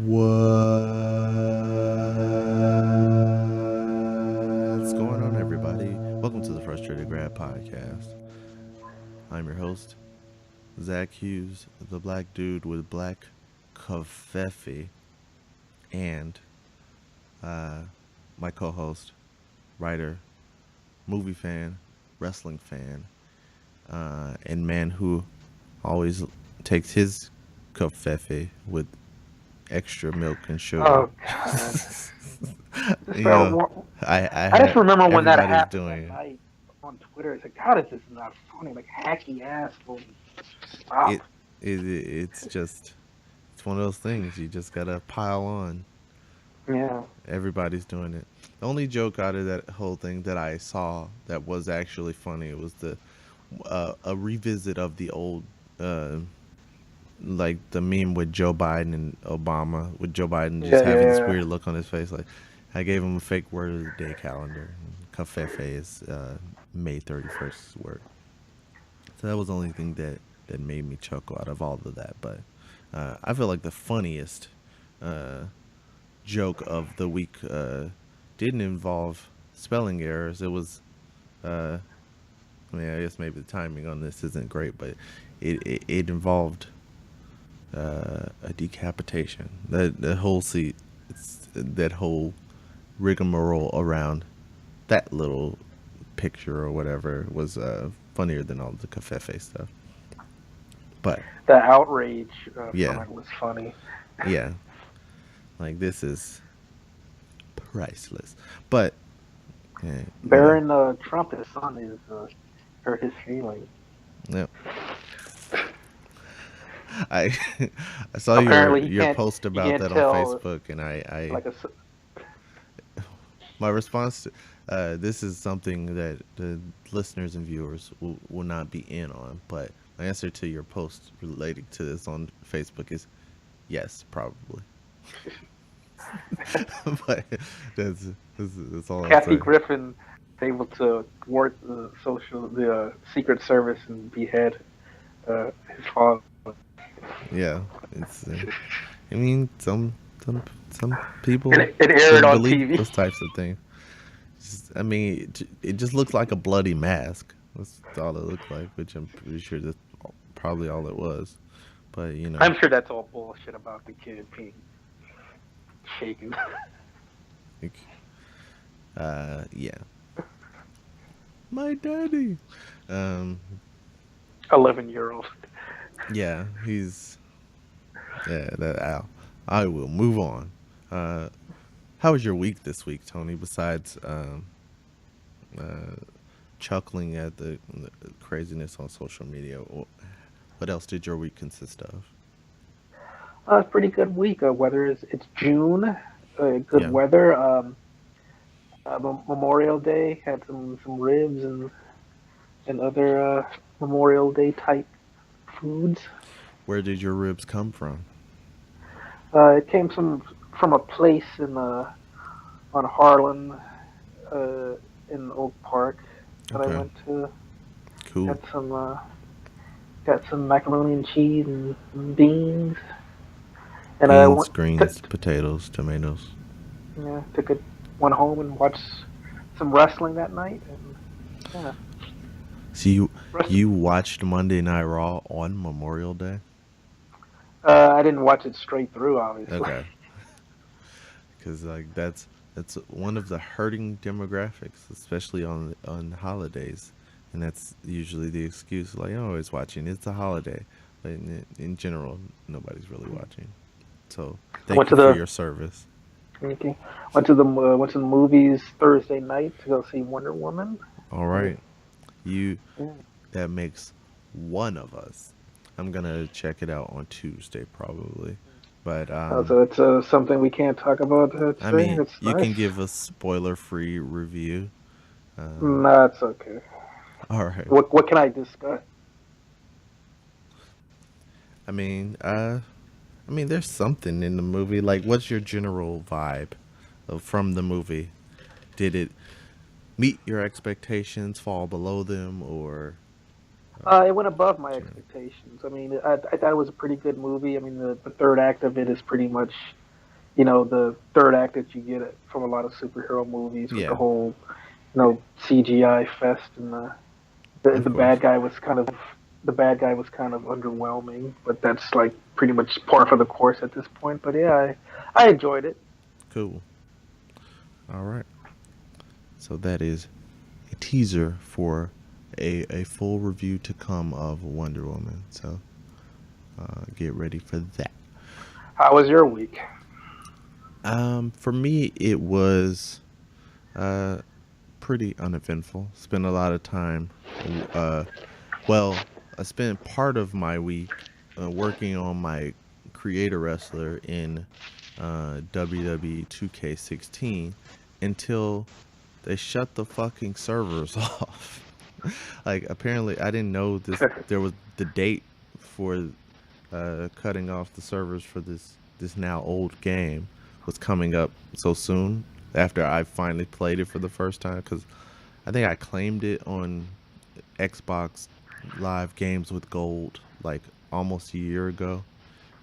What's going on, everybody? Welcome to the Frustrated Grad podcast. I'm your host, Zach Hughes, the black dude with black covfefe, and uh, my co-host, writer, movie fan, wrestling fan, and man who always takes his covfefe with extra milk and sugar. Oh God! Just you know, I I just had remember when that everybody's happened doing that it. night on Twitter. It's like, how is this not funny? Like hacky ass movie. Stop. it, it's just it's one of those things you just gotta pile on. Yeah. Everybody's doing it. The only joke out of that whole thing that I saw that was actually funny was the a revisit of the old uh, like the meme with Joe Biden and Obama, with Joe Biden just Yeah. having this Yeah. weird look on his face. Like, I gave him a fake word of the day calendar. Cafefe is May 31st's word. So that was the only thing that made me chuckle out of all of that. But I feel like the funniest uh, joke of the week didn't involve spelling errors. It was, I mean, I guess maybe the timing on this isn't great, but it involved a decapitation. That whole seat, that whole rigmarole around that little picture or whatever was funnier than all the cafefe stuff. But The outrage from yeah, it was funny. yeah, like this is priceless. But yeah, Baron Trump, his son, is hurt his feelings. yeah. I I saw Apparently, your post he about can't that on tell Facebook, and I like a my response to, this is something that the listeners and viewers will not be in on, but my answer to your post relating to this on Facebook is yes, probably. But that's all I'll Kathy say. Griffin is able to thwart the Secret Service and behead his father. Yeah, it's. I mean, some And people it aired would on believe TV. those types of things. I mean, it just looks like a bloody mask. That's all it looked like, which I'm pretty sure that's probably all it was. But I'm sure that's all bullshit about the kid being shaken. like, yeah, my daddy. Um, 11-year-old. yeah, he's yeah. That I will move on. Uh, how was your week this week, Tony? Besides uh, chuckling at the craziness on social media, what else did your week consist of? It's a pretty good week. Weather is it's June. Good Yeah. weather. Memorial Day had some ribs and other Memorial Day type foods. Where did your ribs come from? It came from a place in on Harlan uh, in Oak Park that I Okay, went to. cool. Got some got some macaroni and cheese and beans, and I Beans, went greens, potatoes, tomatoes. yeah, took it went home and watched some wrestling that night, and yeah, So rest. you watched Monday Night Raw on Memorial Day? I didn't watch it straight through, obviously. Okay, because like that's one of the hurting demographics, especially on holidays, and that's usually the excuse. Like, I'm always watching. It's a holiday, but in general, nobody's really watching. So I went thank to you for the your service. okay, went to the movies Thursday night to go see Wonder Woman. All Uh, right, you yeah. that makes one of us. I'm gonna check it out on Tuesday probably, but So it's something we can't talk about I today. mean, That's you nice. can give a spoiler-free review. No, it's okay. All right. What can I discuss? I mean, there's something in the movie. Like, what's your general vibe from the movie? Did it meet your expectations, fall below them, or It went above my you know, expectations. I mean, I thought it was a pretty good movie. I mean, the third act of it is pretty much. the third act that you get from a lot of superhero movies with the Yeah, whole CGI fest, and of the course. bad guy was kind of underwhelming, but that's like pretty much par for the course at this point. But yeah, I enjoyed it. Cool. All right. So that is a teaser for a full review to come of Wonder Woman. So get ready for that. How was your week? For me, it was uh, pretty uneventful. Spent a lot of time. Uh, well, I spent part of my week working on my creator wrestler in WWE 2K16 until they shut the fucking servers off. Like apparently, I didn't know this. There was the date for cutting off the servers for this now old game was coming up so soon after I finally played it for the first time because I think I claimed it on Xbox Live Games with Gold like almost a year ago,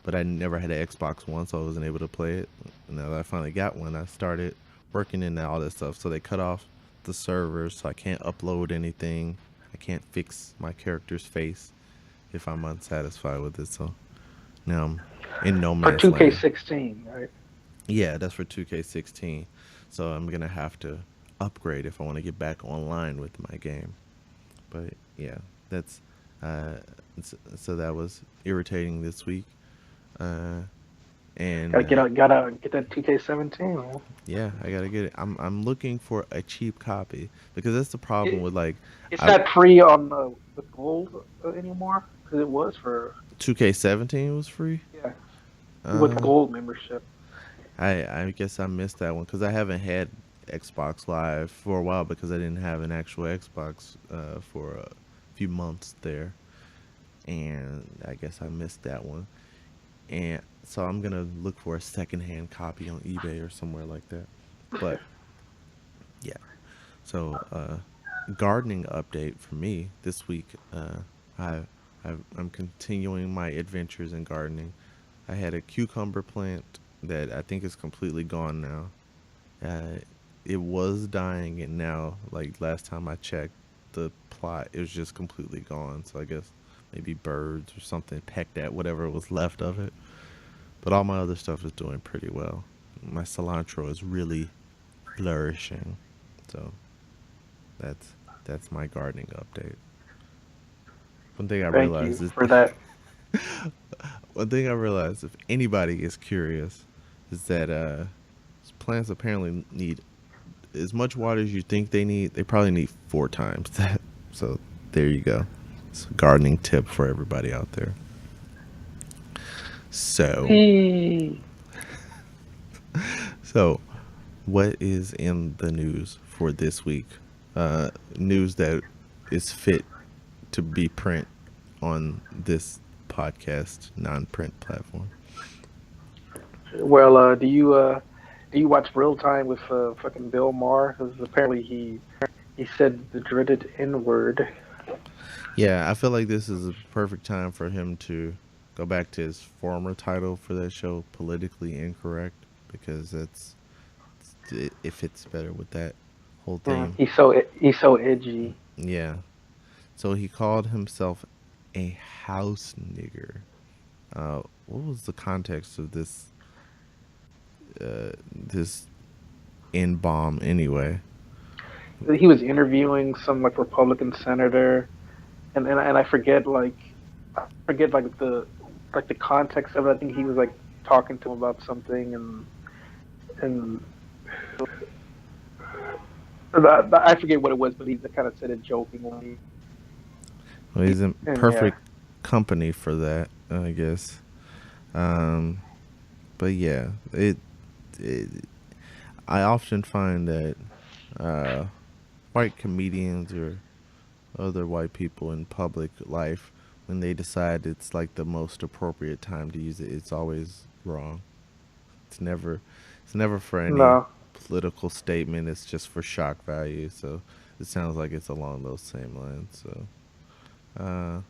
but I never had an Xbox One, so I wasn't able to play it. And now that I finally got one, I started working in all that stuff. So they cut off the servers, so I can't upload anything. I can't fix my character's face if I'm unsatisfied with it. So now I'm in no For man's land. 2K16, right? Yeah, that's for 2K16. So I'm gonna have to upgrade if I want to get back online with my game. But yeah, that's uh, so that was irritating this week. Uh, and Gotta get that 2K17, man. yeah, I gotta get it. I'm looking for a cheap copy because that's the problem It, with like it's I not free on the gold anymore because it was for 2K17 was free. yeah with Uh, gold membership. I guess I missed that one because I haven't had Xbox Live for a while because I didn't have an actual Xbox for a few months there, and I guess I missed that one. And so I'm gonna look for a secondhand copy on eBay or somewhere like that. But yeah, so gardening update for me this week. I I'm continuing my adventures in gardening. I had a cucumber plant that I think is completely gone now. Uh, it was dying, and now, like last time I checked, the plot it was just completely gone. So I guess maybe birds or something pecked at whatever was left of it. But all my other stuff is doing pretty well. My cilantro is really flourishing. So that's that's my gardening update. One thing I Thank realized you is for that. one thing I realized if anybody is curious is that plants apparently need as much water as you think they need. They probably need 4 times that. So there you go. It's a gardening tip for everybody out there. So Eee. so what is in the news for this week? News that is fit to be print on this podcast non-print platform. Well, do you watch Real Time with fucking Bill Maher? Because apparently he said the dreaded N word. Yeah, I feel like this is a perfect time for him to go back to his former title for that show, politically incorrect, because it fits better with that whole Mm, theme. he's so edgy. Yeah. So he called himself a house nigger. What was the context of this N bomb anyway? He was interviewing some like Republican senator, and I forget like the context of it. I think he was like talking to him about something, and I forget what it was, but he kind of said it jokingly. Well, he's in And yeah, perfect company for that, I guess. Um, but yeah, it I often find that uh, white comedians or other white people in public life, when they decide it's like the most appropriate time to use it, it's always wrong. It's never, it's never for any no, political statement. It's just for shock value. So it sounds like it's along those same lines. So uh,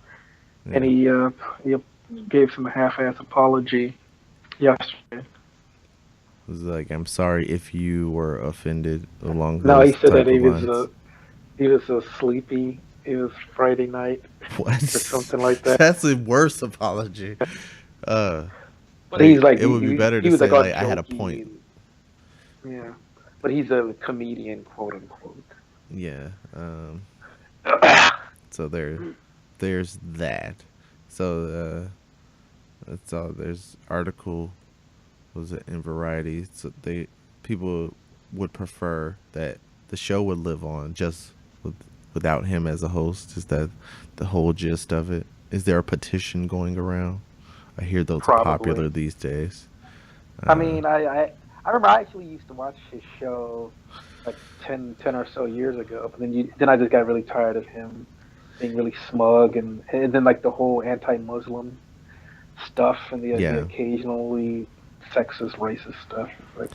and yeah, he gave some half-ass apology yesterday. was like, I'm sorry if you were offended along No, he those said that type of lines. he was sleepy. It was Friday night or What? something like that. That's a worse apology. Uh, But like he's like it would be better he to was like say all like I had a jokey point. and yeah. But he's a comedian, quote unquote. Yeah. So there's that. So that's all. There's article was it in Variety. So people would prefer that the show would live on just with without him as a host. Is that the whole gist of it? Is there a petition going around? I hear those are Probably. popular these days. I Uh, mean, I remember I actually used to watch his show like 10 or so years ago, but then I just got really tired of him being really smug and then like the whole anti-Muslim stuff and the yeah, occasionally sexist, racist stuff. It's like,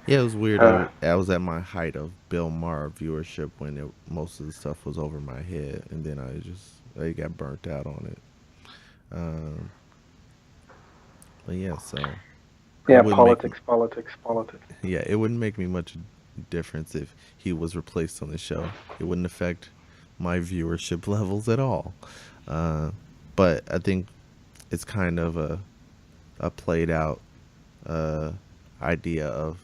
yeah, it was weird. uh, I was at my height of Bill Maher viewership when most of the stuff was over my head, and then I got burnt out on it. Um, but yeah, so it yeah, wouldn't make politics. yeah, it wouldn't make me much difference if he was replaced on the show. It wouldn't affect my viewership levels at all. Uh, but I think it's kind of a played out uh, idea of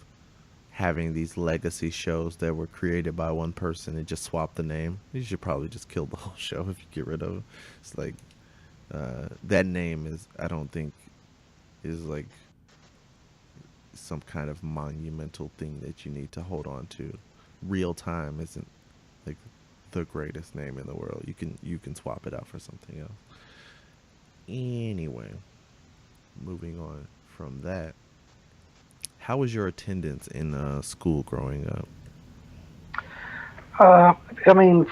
having these legacy shows that were created by one person and just swap the name. You should probably just kill the whole show if you get rid of it. It's like that name is I don't think is like some kind of monumental thing that you need to hold on to. Real time isn't like the greatest name in the world. You can swap it out for something else. Anyway, moving on from that, how was your attendance in school growing up? Uh, I mean,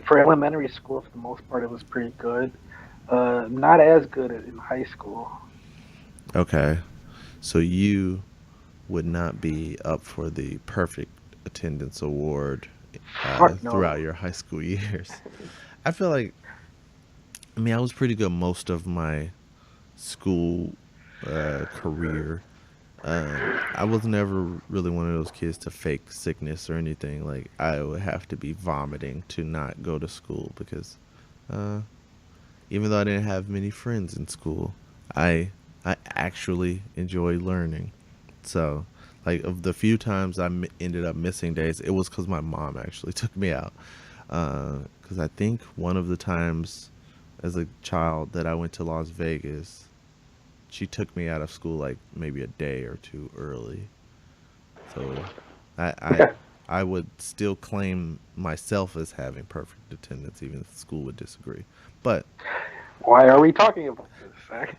for elementary school, for the most part, it was pretty good. Not as good in high school. Okay, so you would not be up for the perfect attendance award Fuck throughout no. your high school years. I feel like I mean I was pretty good most of my school career. I was never really one of those kids to fake sickness or anything. Like I would have to be vomiting to not go to school because uh, even though I didn't have many friends in school, I I actually enjoy learning. So like of the few times ended up missing days, it was because my mom actually took me out. Because I think one of the times as a child that I went to Las Vegas, she took me out of school like maybe a day or two early. So I I I would still claim myself as having perfect attendance, even if school would disagree. But Why are we talking about this, Zach?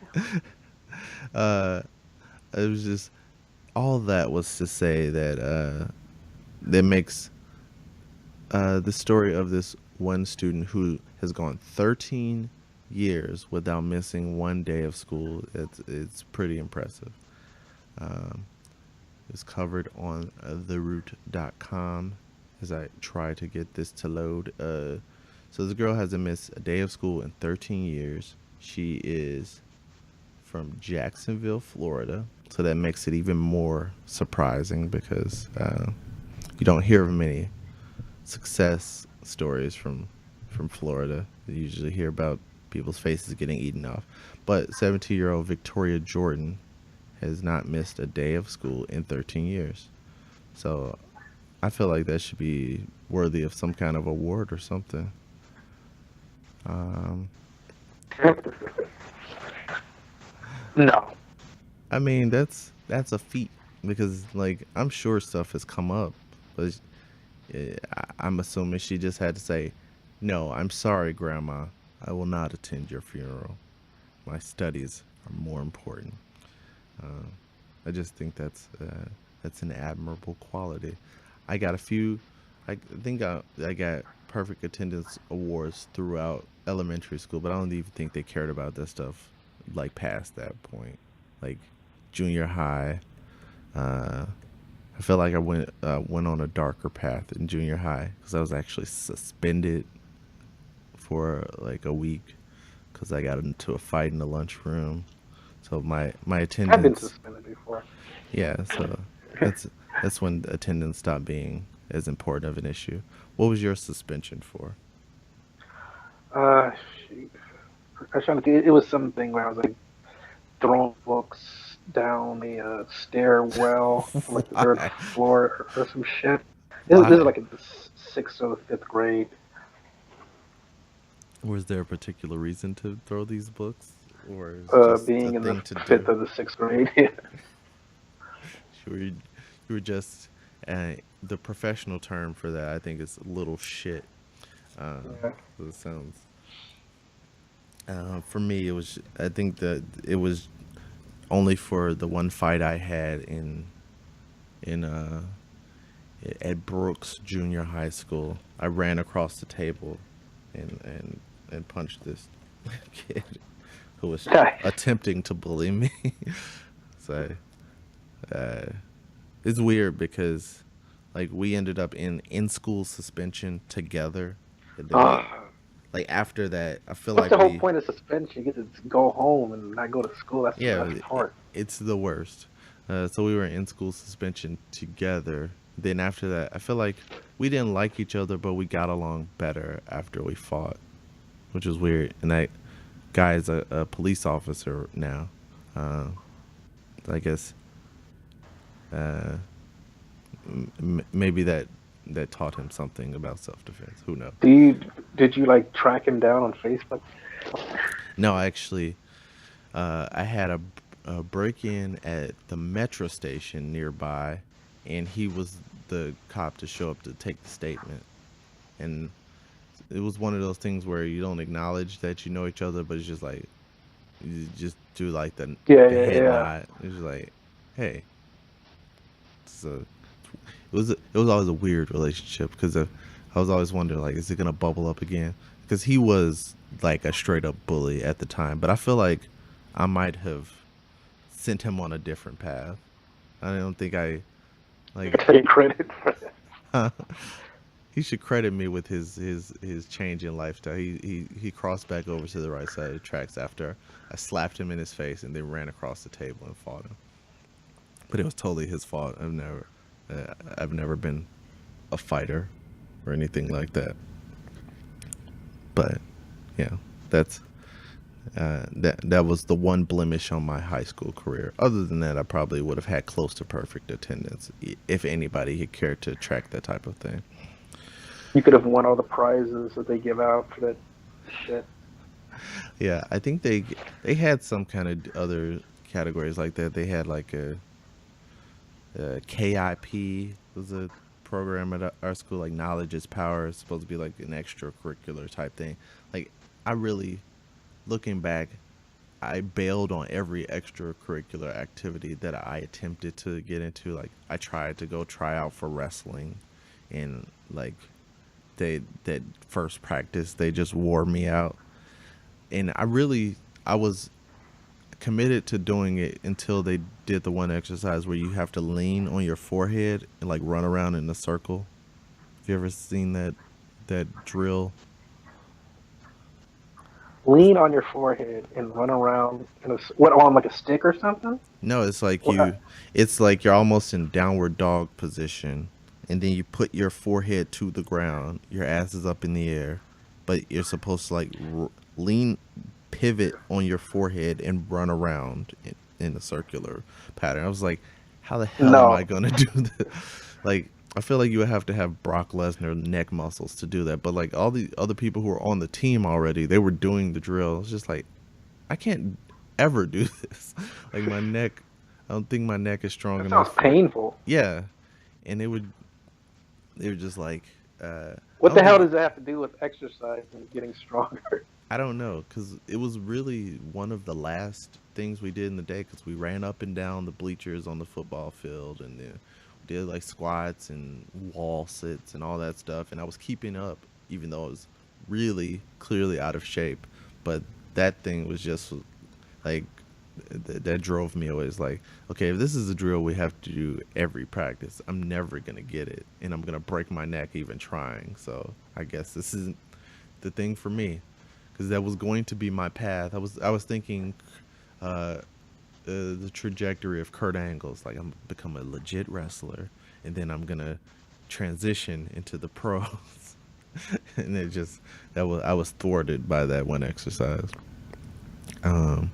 uh, it was just all that was to say that that makes the story of this one student who has gone 13 years without missing one day of school. It's pretty impressive. Um, It's covered on theroot.com as I try to get this to load. So this girl hasn't missed a day of school in 13 years. She is from Jacksonville, Florida. So that makes it even more surprising because you don't hear of many success stories from Florida. You usually hear about people's faces getting eaten off. But 17-year-old Victoria Jordan has not missed a day of school in 13 years. So I feel like that should be worthy of some kind of award or something. Um, No. I mean, that's a feat because like I'm sure stuff has come up, but I'm assuming she just had to say, "No, I'm sorry, Grandma. I will not attend your funeral. My studies are more important." Uh, I just think that's an admirable quality. I got a few. I think I got perfect attendance awards throughout elementary school, but I don't even think they cared about that stuff like past that point, like junior high. Uh, I felt like I went on a darker path in junior high because I was actually suspended for like a week because I got into a fight in the lunchroom. So my I've been attendance, suspended before. yeah. So That's that's when attendance stopped being as important of an issue. What was your suspension for? Uh, shoot. I was trying to think. It was something where I was like throwing books down the stairwell from like the third Why? floor or some shit. This is Why? like in the sixth or the fifth grade. Was there a particular reason to throw these books, or is it just a Being in the thing to fifth do? or the sixth grade. You were just the professional term for that. I think is little shit. Uh, Yeah. so it sounds. For me, it was. I think that it was only for the one fight I had in at Brooks Junior High School. I ran across the table and punched this kid who was Nice. attempting to bully me. So uh, it's weird because like we ended up in school suspension together, and then Uh, like after that, I feel what's like the whole we point of suspension? You get to go home and not go to school. That's the best yeah, part. it's the worst. So we were in school suspension together. Then after that, I feel like we didn't like each other, but we got along better after we fought, which was weird. And that guy is a police officer now. Uh, I guess uh, maybe that taught him something about self defense. Who knows? Do you did you like track him down on Facebook? No, actually, I had a break in at the metro station nearby, and he was the cop to show up to take the statement. And it was one of those things where you don't acknowledge that you know each other, but it's just like you just do like Yeah, the yeah, head yeah. nod. It's just like, hey, so it was always a weird relationship because I was always wondering like, is it gonna bubble up again? Because he was like a straight up bully at the time, but I feel like I might have sent him on a different path. I don't think I like. Take credit for that. He should credit me with his change in lifestyle. He crossed back over to the right side of the tracks after I slapped him in his face and then ran across the table and fought him. But it was totally his fault. I've never been a fighter or anything like that. But yeah, that's that was the one blemish on my high school career. Other than that, I probably would have had close to perfect attendance if anybody had cared to track that type of thing. You could have won all the prizes that they give out for that shit. Yeah, I think they had some kind of other categories like that. They had like a KIP was a program at our school, like knowledge is power. It's supposed to be like an extracurricular type thing. Like I really, looking back, I bailed on every extracurricular activity that I attempted to get into. Like I tried to go try out for wrestling, and like they that first practice they just wore me out. And I was committed to doing it until they did the one exercise where you have to lean on your forehead and like run around in a circle. Have you ever seen that drill? Lean on your forehead and run around in what on like a stick or something. No, it's like What? it's like you're almost in downward dog position, and then you put your forehead to the ground, your ass is up in the air, but you're supposed to like lean, pivot on your forehead and run around in a circular pattern. I was like, how the hell am I No, gonna do this? Like, I feel like you would have to have Brock Lesnar neck muscles to do that, but like all the other people who were on the team already, they were doing the drill. It's just like I can't ever do this. Like my neck, I don't think my neck is strong that sounds enough for. painful. Yeah, and they were just like, I What the don't hell think does that have to do with exercise and getting stronger? I don't know because it was really one of the last things we did in the day because we ran up and down the bleachers on the football field and then did like squats and wall sits and all that stuff. And I was keeping up even though I was really clearly out of shape. But that thing was just like that drove me away. It's like, okay, if this is a drill we have to do every practice, I'm never gonna get it, and I'm gonna break my neck even trying. So I guess this isn't the thing for me, because that was going to be my path. I was thinking, uh, the trajectory of Kurt Angle's. Like I'm become a legit wrestler, and then I'm gonna transition into the pros. And it just that was I was thwarted by that one exercise. Um,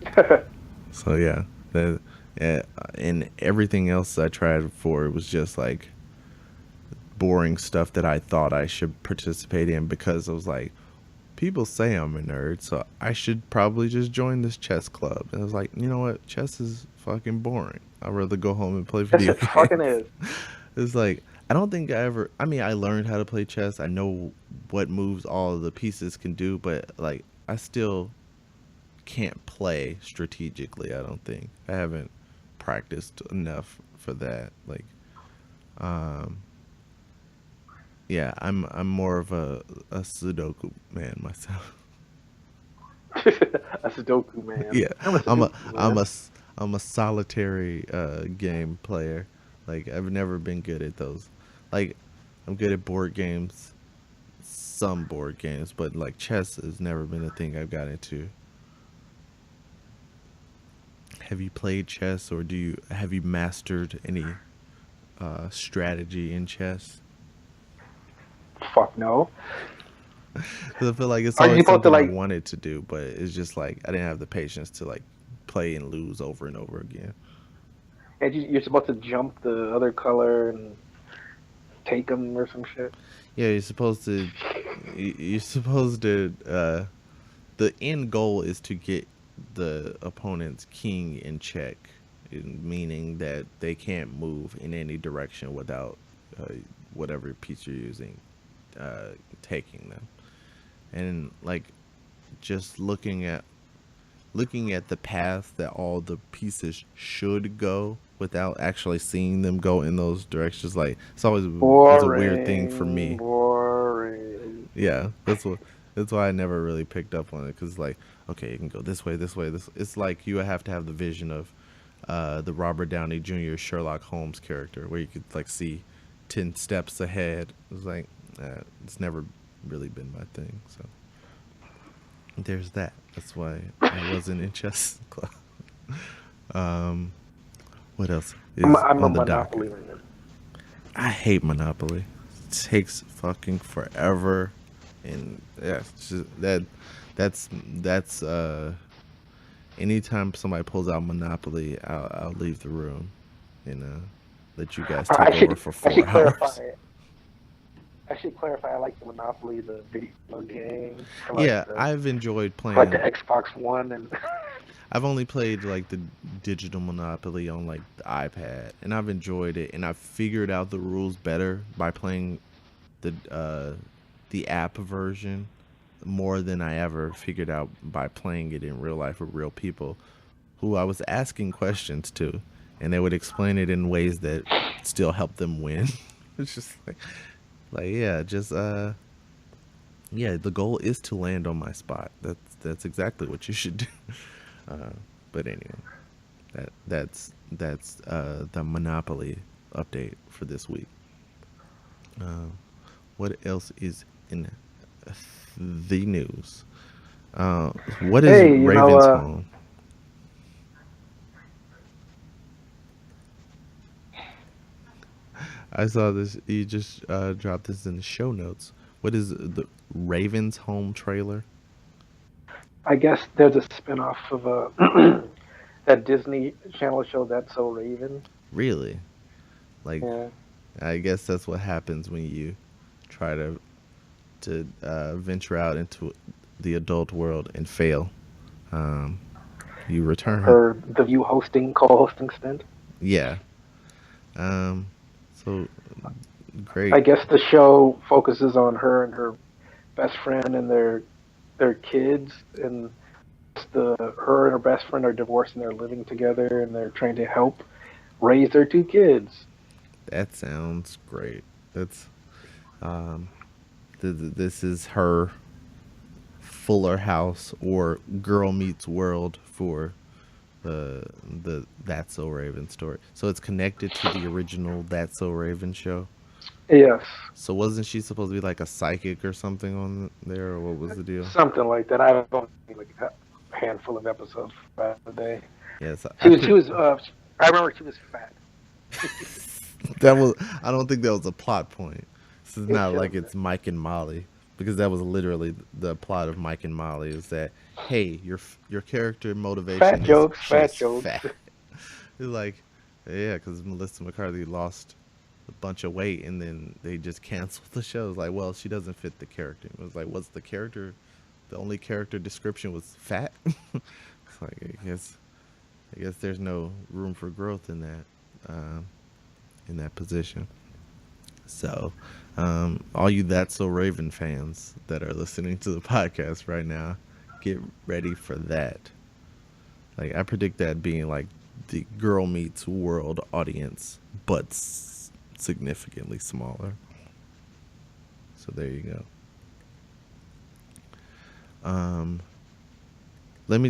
so yeah, that yeah, and everything else I tried for it was just like boring stuff that I thought I should participate in because I was like, people say I'm a nerd, so I should probably just join this chess club. And I was like, you know what? Chess is fucking boring. I'd rather go home and play Yes, video it fucking games. is. It's like, I don't think I ever, I mean, I learned how to play chess. I know what moves all of the pieces can do, but like, I still can't play strategically, I don't think. I haven't practiced enough for that. Like, um, yeah, I'm more of a Sudoku man myself. A Sudoku man. Yeah, I'm a I'm a Sudoku I'm man. a s- I'm a solitary game player. Like I've never been good at those. Like I'm good at board games, some board games, but like chess has never been a thing I've got into. Have you played chess, or do you have you mastered any strategy in chess? Fuck no. Because I feel like it's Are you always supposed to something I like? wanted to do, but it's just like I didn't have the patience to like play and lose over and over again. And you're supposed to jump the other color and take them or some shit. Yeah, you're supposed to. You're supposed to. The end goal is to get the opponent's king in check, meaning that they can't move in any direction without uh, whatever piece you're using uh, taking them. And like just looking at the path that all the pieces should go without actually seeing them go in those directions, like it's a weird thing for Boring, me. boring. Yeah, that's why I never really picked up on it because like okay, you can go this way, this way, this. It's like you have to have the vision of the Robert Downey Jr. Sherlock Holmes character where you could like see 10 steps ahead. It's like it's never really been my thing. So there's that. That's why I wasn't in chess club. Um, what else is I'm a on the docket? Monopoly man. I hate Monopoly. It takes fucking forever, and yeah, it's just that's anytime somebody pulls out Monopoly, I'll leave the room and let you guys I take over should for I should 4 hours. clarify. I should clarify. I like the Monopoly, the video game, Yeah, I've enjoyed for like the playing. Xbox One, and I've only played like the digital Monopoly on like the iPad, and I've enjoyed it, and I've figured out the rules better by playing the app version more than I ever figured out by playing it in real life with real people who I was asking questions to, and they would explain it in ways that still help them win. It's just like yeah, just yeah. The goal is to land on my spot. That's exactly what you should do. Uh, but anyway, that's the Monopoly update for this week. Uh, what else is in the news? What is hey, Raven's home? I saw this. You just dropped this in the show notes. What is the Raven's home trailer? I guess there's a spinoff of a that Disney Channel show That's So Raven. Really? Like, Yeah. I guess that's what happens when you try to venture out into the adult world and fail. Um, you return. Her the View hosting co-hosting stint. Yeah. Um, so I great. guess the show focuses on her and her best friend and their kids, and the her and her best friend are divorced and they're living together and they're trying to help raise their two kids. That sounds great. That's um, this is her Fuller House or Girl Meets World for the That's So Raven story. So it's connected to the original That's So Raven show. Yes, So wasn't she supposed to be like a psychic or something on there, or what was the deal? something like that. I don't like handful of episodes back in the day. Yes, She was. She was. I remember she was fat. that was. I don't think that was a plot point. This is It not should like have been. it's Mike and Molly, because that was literally the plot of Mike and Molly. Is that, hey, your character motivation Fat is jokes. Fat she's jokes. fat. It's like, yeah, because Melissa McCarthy lost a bunch of weight, and then they just canceled the show. It's like, well, she doesn't fit the character. It was like, what's the character? The only character description was fat. It's like, I guess there's no room for growth in that position. So, all you That's So Raven fans that are listening to the podcast right now, get ready for that. Like, I predict that being like the Girl Meets World audience, but significantly smaller. So there you go. Um, let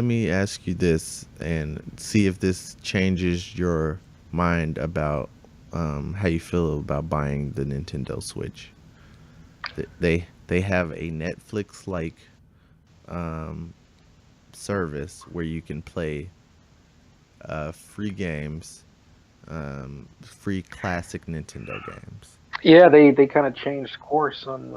me ask you this and see if this changes your mind about how you feel about buying the Nintendo Switch. They have a Netflix like um, service where you can play free games, free classic Nintendo games. Yeah, they kind of changed course on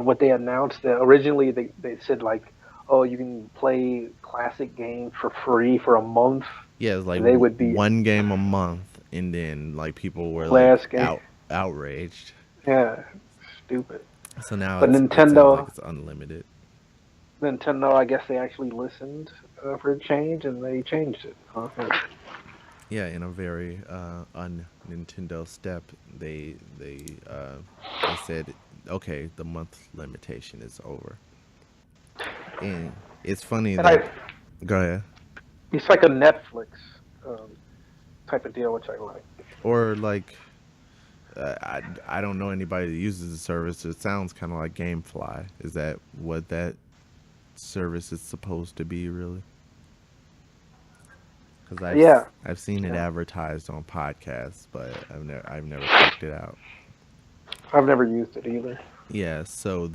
what they announced. Originally, they said like, oh, you can play classic games for free for a month, Yeah, it's like and they would be one game a month, and then like people were like class game. outraged. Yeah, stupid. So now But it sounds like Nintendo, it's unlimited. Nintendo, I guess they actually listened for a change, and they changed it. Yeah, in a very un Nintendo step, they said, okay, the month limitation is over. And it's funny And that, I, go ahead. it's like a Netflix um, type of deal, which I like. Or like, I don't know anybody that uses the service. It sounds kind of like GameFly. Is that what that service is supposed to be, really? Because Yeah, I've seen it yeah. advertised on podcasts, but I've never checked it out. I've never used it either. Yeah, so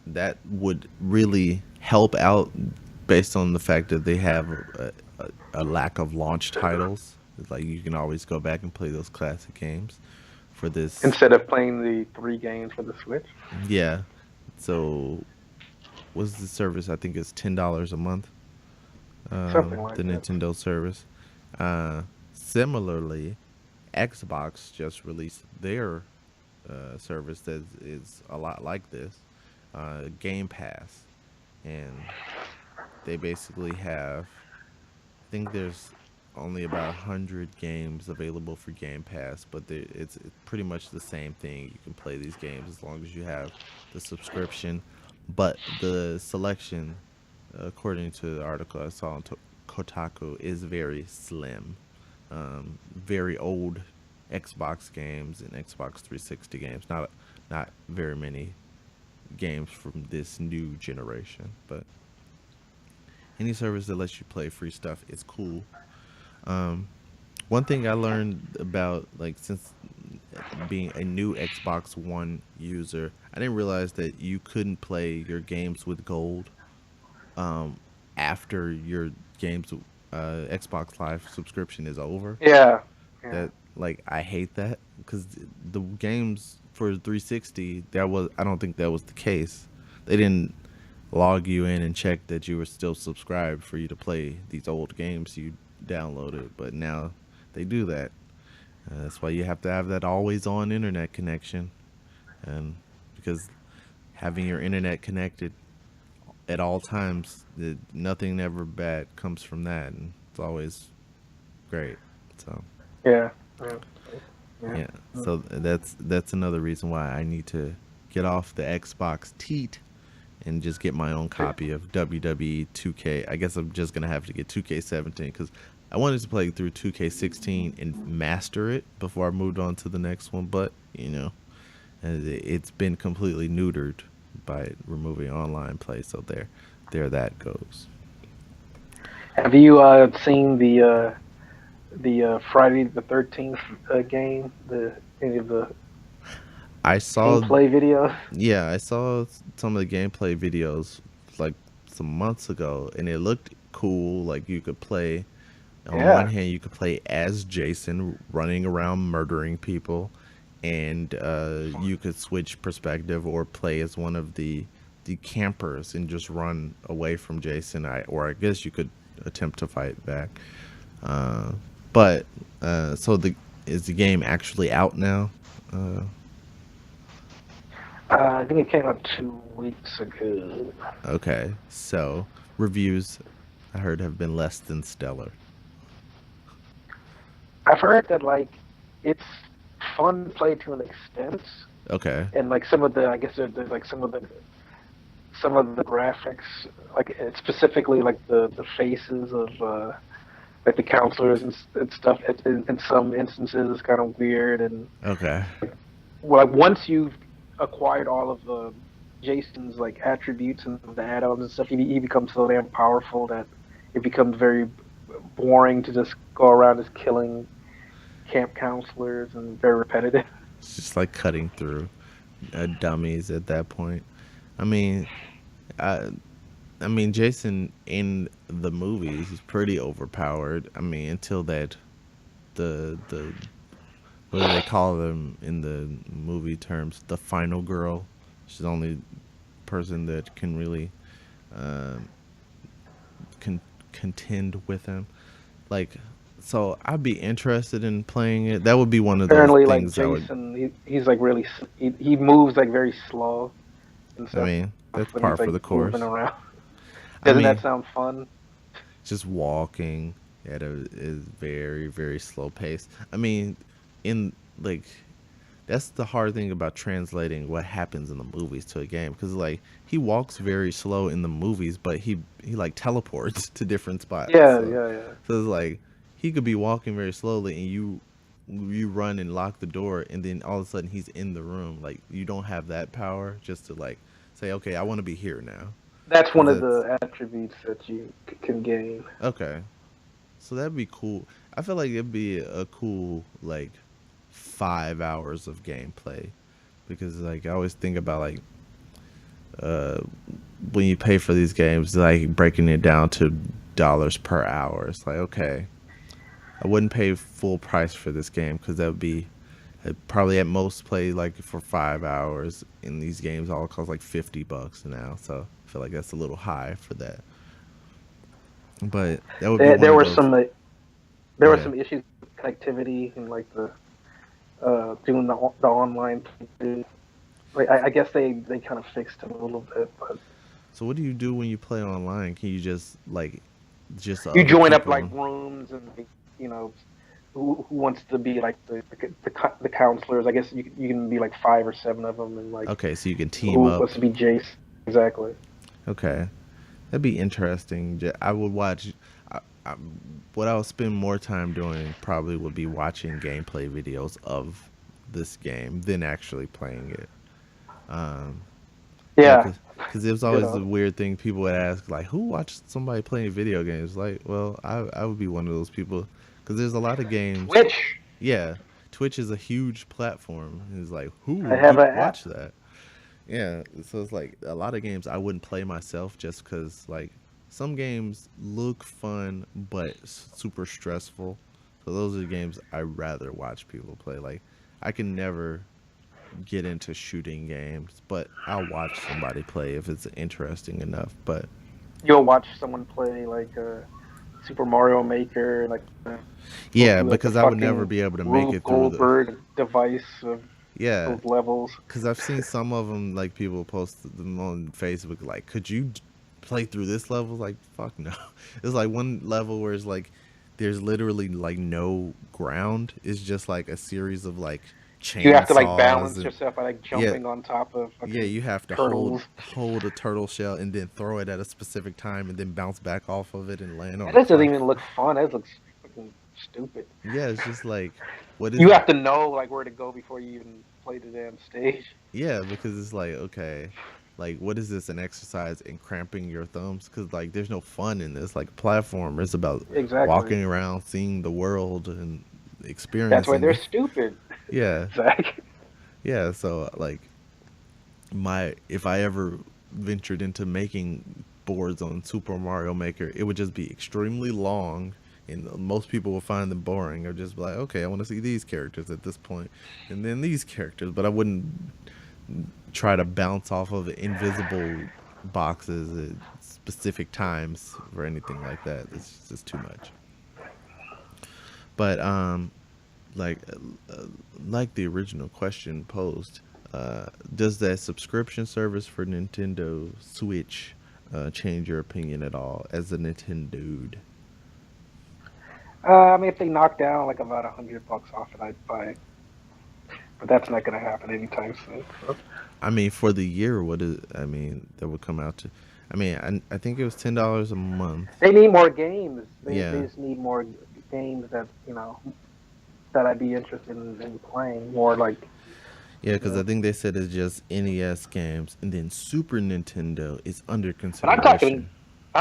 that would really help out based on the fact that they have a lack of launch titles. It's like you can always go back and play those classic games for this. Instead of playing the 3 games for the Switch, Yeah. So what's the service? I think it's $10 a month. something The like that. Nintendo service. Similarly, Xbox just released their service that is a lot like this, Game Pass, and they basically have. I think there's only about 100 games available for Game Pass, but it's pretty much the same thing. You can play these games as long as you have the subscription, but the selection, according to the article I saw on Kotaku, is very slim. Very old Xbox games and Xbox 360 games. Not very many games from this new generation, but any service that lets you play free stuff is cool. Um, One thing I learned about, like, since being a new Xbox One user, I didn't realize that you couldn't play your games with gold um, after your games Xbox Live subscription is over. Yeah, yeah. That, like, I hate that because the games for 360, that was, I don't think that was the case. They didn't log you in and check that you were still subscribed for you to play these old games you downloaded, but now they do that. That's why you have to have that always on internet connection, and because having your internet connected at all times, nothing ever bad comes from that, and it's always great. So Yeah, yeah, yeah. yeah, so that's another reason why I need to get off the Xbox teat and just get my own copy of WWE 2K. I guess I'm just gonna have to get 2K17 because I wanted to play through 2K16 and master it before I moved on to the next one. But it's been completely neutered by removing online play. So there that goes. Have you seen the Friday the 13th game? Any of the I saw, gameplay videos? yeah, I saw some of the gameplay videos like some months ago, and it looked cool. Like you could play. On one Yeah. hand, you could play as Jason running around murdering people, and you could switch perspective or play as one of the campers and just run away from Jason. Or I guess you could attempt to fight back. Uh, but so the is the game actually out now? Uh, I think it came out 2 weeks ago. okay, so reviews I heard have been less than stellar. I've heard that like it's fun to play to an extent, Okay, and like some of the I guess there's like some of the graphics, like specifically like the faces of like the counselors and stuff. In some instances, it's kind of weird, and okay. well, like once you've acquired all of the Jason's like attributes and the add-ons and stuff, he becomes so damn powerful that it becomes very boring to just go around just killing camp counselors and very repetitive. It's just like cutting through dummies at that point. I mean, I, I mean, Jason in the movies he's pretty overpowered. I mean, until that the what do they call them in the movie terms? The final girl. She's the only person that can really um, con- contend with him. Like, so I'd be interested in playing it. That would be one of those Apparently, like things I would. Jason, he's like really he moves like very slow and I stuff mean, that's when he's par for like the moving course. around. I Doesn't that mean, sound fun? just walking at a is very very slow pace. I mean, in like that's the hard thing about translating what happens in the movies to a game because like he walks very slow in the movies, but he like teleports to different spots. Yeah, So yeah, yeah. so it's like he could be walking very slowly and you run and lock the door and then all of a sudden he's in the room. Like you don't have that power just to like say okay I want to be here now That's because one of that's the attributes that you can gain. okay. So that'd be cool. I feel like it'd be a cool like 5 hours of gameplay because like I always think about like uh when you pay for these games like breaking it down to dollars per hour. It's like okay, I wouldn't pay full price for this game because that would be I'd probably at most play like for 5 hours. And these games all cost like $50 now, so I feel like that's a little high for that. But that would be There, one there of were those. some there were Yeah. some issues with connectivity and like the doing the online thing. Like I guess they kind of fixed it a little bit, but So what do you do when you play online? Can you just like just you other join up like people? rooms and like, you know who wants to be like the counselors. I guess you can be like 5 or 7 of them, and like Okay, so you can team who up. wants to be Jace exactly. Okay, that'd be interesting. I would watch. I, I, what I'll spend more time doing probably would be watching gameplay videos of this game than actually playing it. Um, yeah, Yeah, because it was you always know, a weird thing people would ask, like, who watched somebody playing video games? Like, well, I would be one of those people because there's a lot of games. Twitch. Yeah, Twitch is a huge platform. It's like, who I would have an app. watch that? Yeah, so it's like a lot of games I wouldn't play myself just because, like, some games look fun but super stressful. So those are the games I rather watch people play. Like, I can never get into shooting games, but I'll watch somebody play if it's interesting enough. But You'll watch someone play like Super Mario Maker, like go yeah, through like the because I would never fucking be able to make Rube it through the. Goldberg device of Yeah, those levels. because I've seen some of them, like people post them on Facebook, like, could you play through this level? Like, fuck no. It's like one level where it's like, there's literally like no ground. It's just like a series of like You have to like chainsaws balance and yourself by like yeah, jumping on top of yeah. fucking You have to turtles. hold a turtle shell and then throw it at a specific time and then bounce back off of it and land That on a doesn't platform. even look fun. That looks fucking stupid. Yeah, it's just like, what You is have to know like where to go before you even play the damn stage. Yeah, because it's like, okay, like what is this an exercise in cramping your thumbs? Because like there's no fun in this. Like platform is about Exactly. walking around, seeing the world, and That's why experiencing they're it. stupid, Yeah, Zach. yeah. So like my if I ever ventured into making boards on Super Mario Maker, it would just be extremely long, and most people would find them boring, or just be like, okay, I want to see these characters at this point, and then these characters, but I wouldn't try to bounce off of invisible boxes at specific times or anything like that. It's just too much. But like uh, like the original question posed, does that subscription service for Nintendo Switch change your opinion at all as a Nintendo dude? I mean, if they knock down like about $100 off it, I'd buy it. But that's not going to happen anytime soon. So. I mean, for the year, what is? I mean, that would come out to. I mean, I think it was $10 a month. They need more games. They Yeah, just need more games that that I'd be interested in playing. More like yeah, you because I know. think they said it's just NES games, and then Super Nintendo is under But I'm consideration.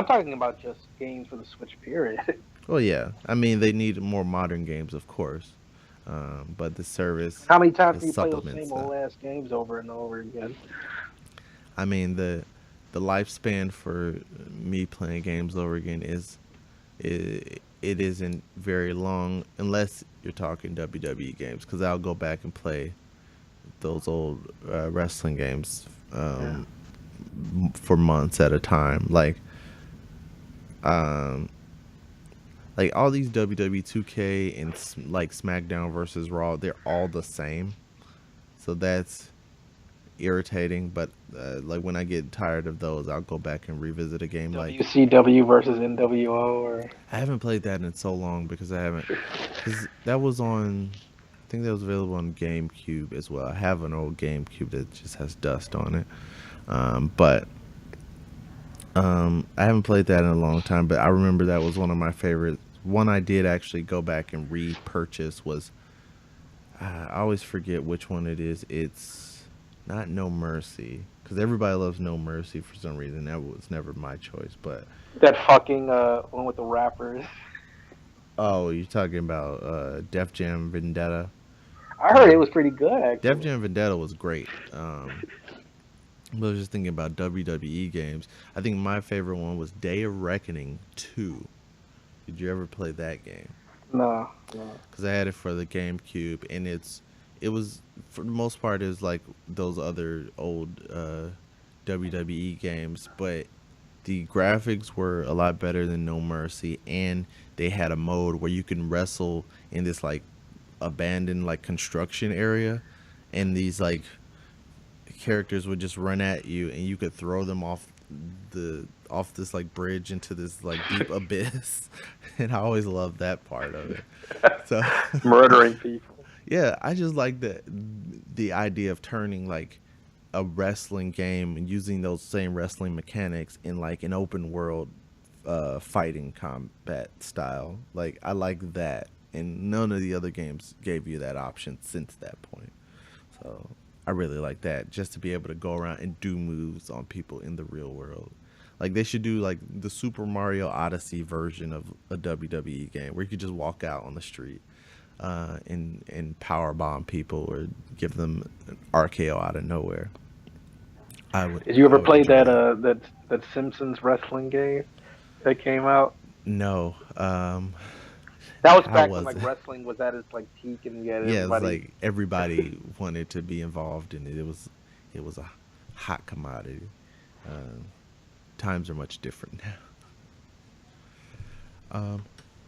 talking about just games for the Switch. Period. Well, yeah, I mean they need more modern games, of course, but the service How many times is do you play those supplements same that. old ass games over and over again? I mean the lifespan for me playing games over again it isn't very long unless you're talking WWE games because I'll go back and play those old wrestling games Yeah, for months at a time. Um, like all these WWE 2K and like SmackDown versus Raw, they're all the same. So that's irritating. But like when I get tired of those, I'll go back and revisit a game. Like WCW versus NWO, or I haven't played that in so long because I haven't because that was on. I think that was available on GameCube as well. I have an old GameCube that just has dust on it. But I haven't played that in a long time. But I remember that was one of my favorites. One I did actually go back and repurchase was I always forget which one it is. It's not No Mercy because everybody loves No Mercy for some reason. That was never my choice. But that fucking one with the rappers. oh, you're talking about Def Jam Vendetta. I heard it Um, was pretty good Def actually. Jam Vendetta was great. But I was just thinking about WWE games. I think my favorite one was Day of Reckoning 2. Did you ever play that game? No, no. Because I had it for the GameCube, and it was for the most part it was like those other old WWE games, but the graphics were a lot better than No Mercy, and they had a mode where you can wrestle in this like abandoned like construction area, and these like characters would just run at you and you could throw them off this like bridge into this like deep abyss. And I always loved that part of it. So Murdering people. yeah, I just like the idea of turning like a wrestling game and using those same wrestling mechanics in like an open world fighting combat style. Like I like that, and none of the other games gave you that option since that point. So I really like that, just to be able to go around and do moves on people in the real world. Like they should do like the Super Mario Odyssey version of a WWE game where you could just walk out on the street and power bomb people or give them an RKO out of nowhere. Did you I ever would play enjoy that that. that Simpsons wrestling game that came out? No, That was how back when was like it? wrestling was at its like peak, and you had Yeah, it's everybody. like everybody wanted to be involved in it. It was a hot commodity. Uh, Times are much different now.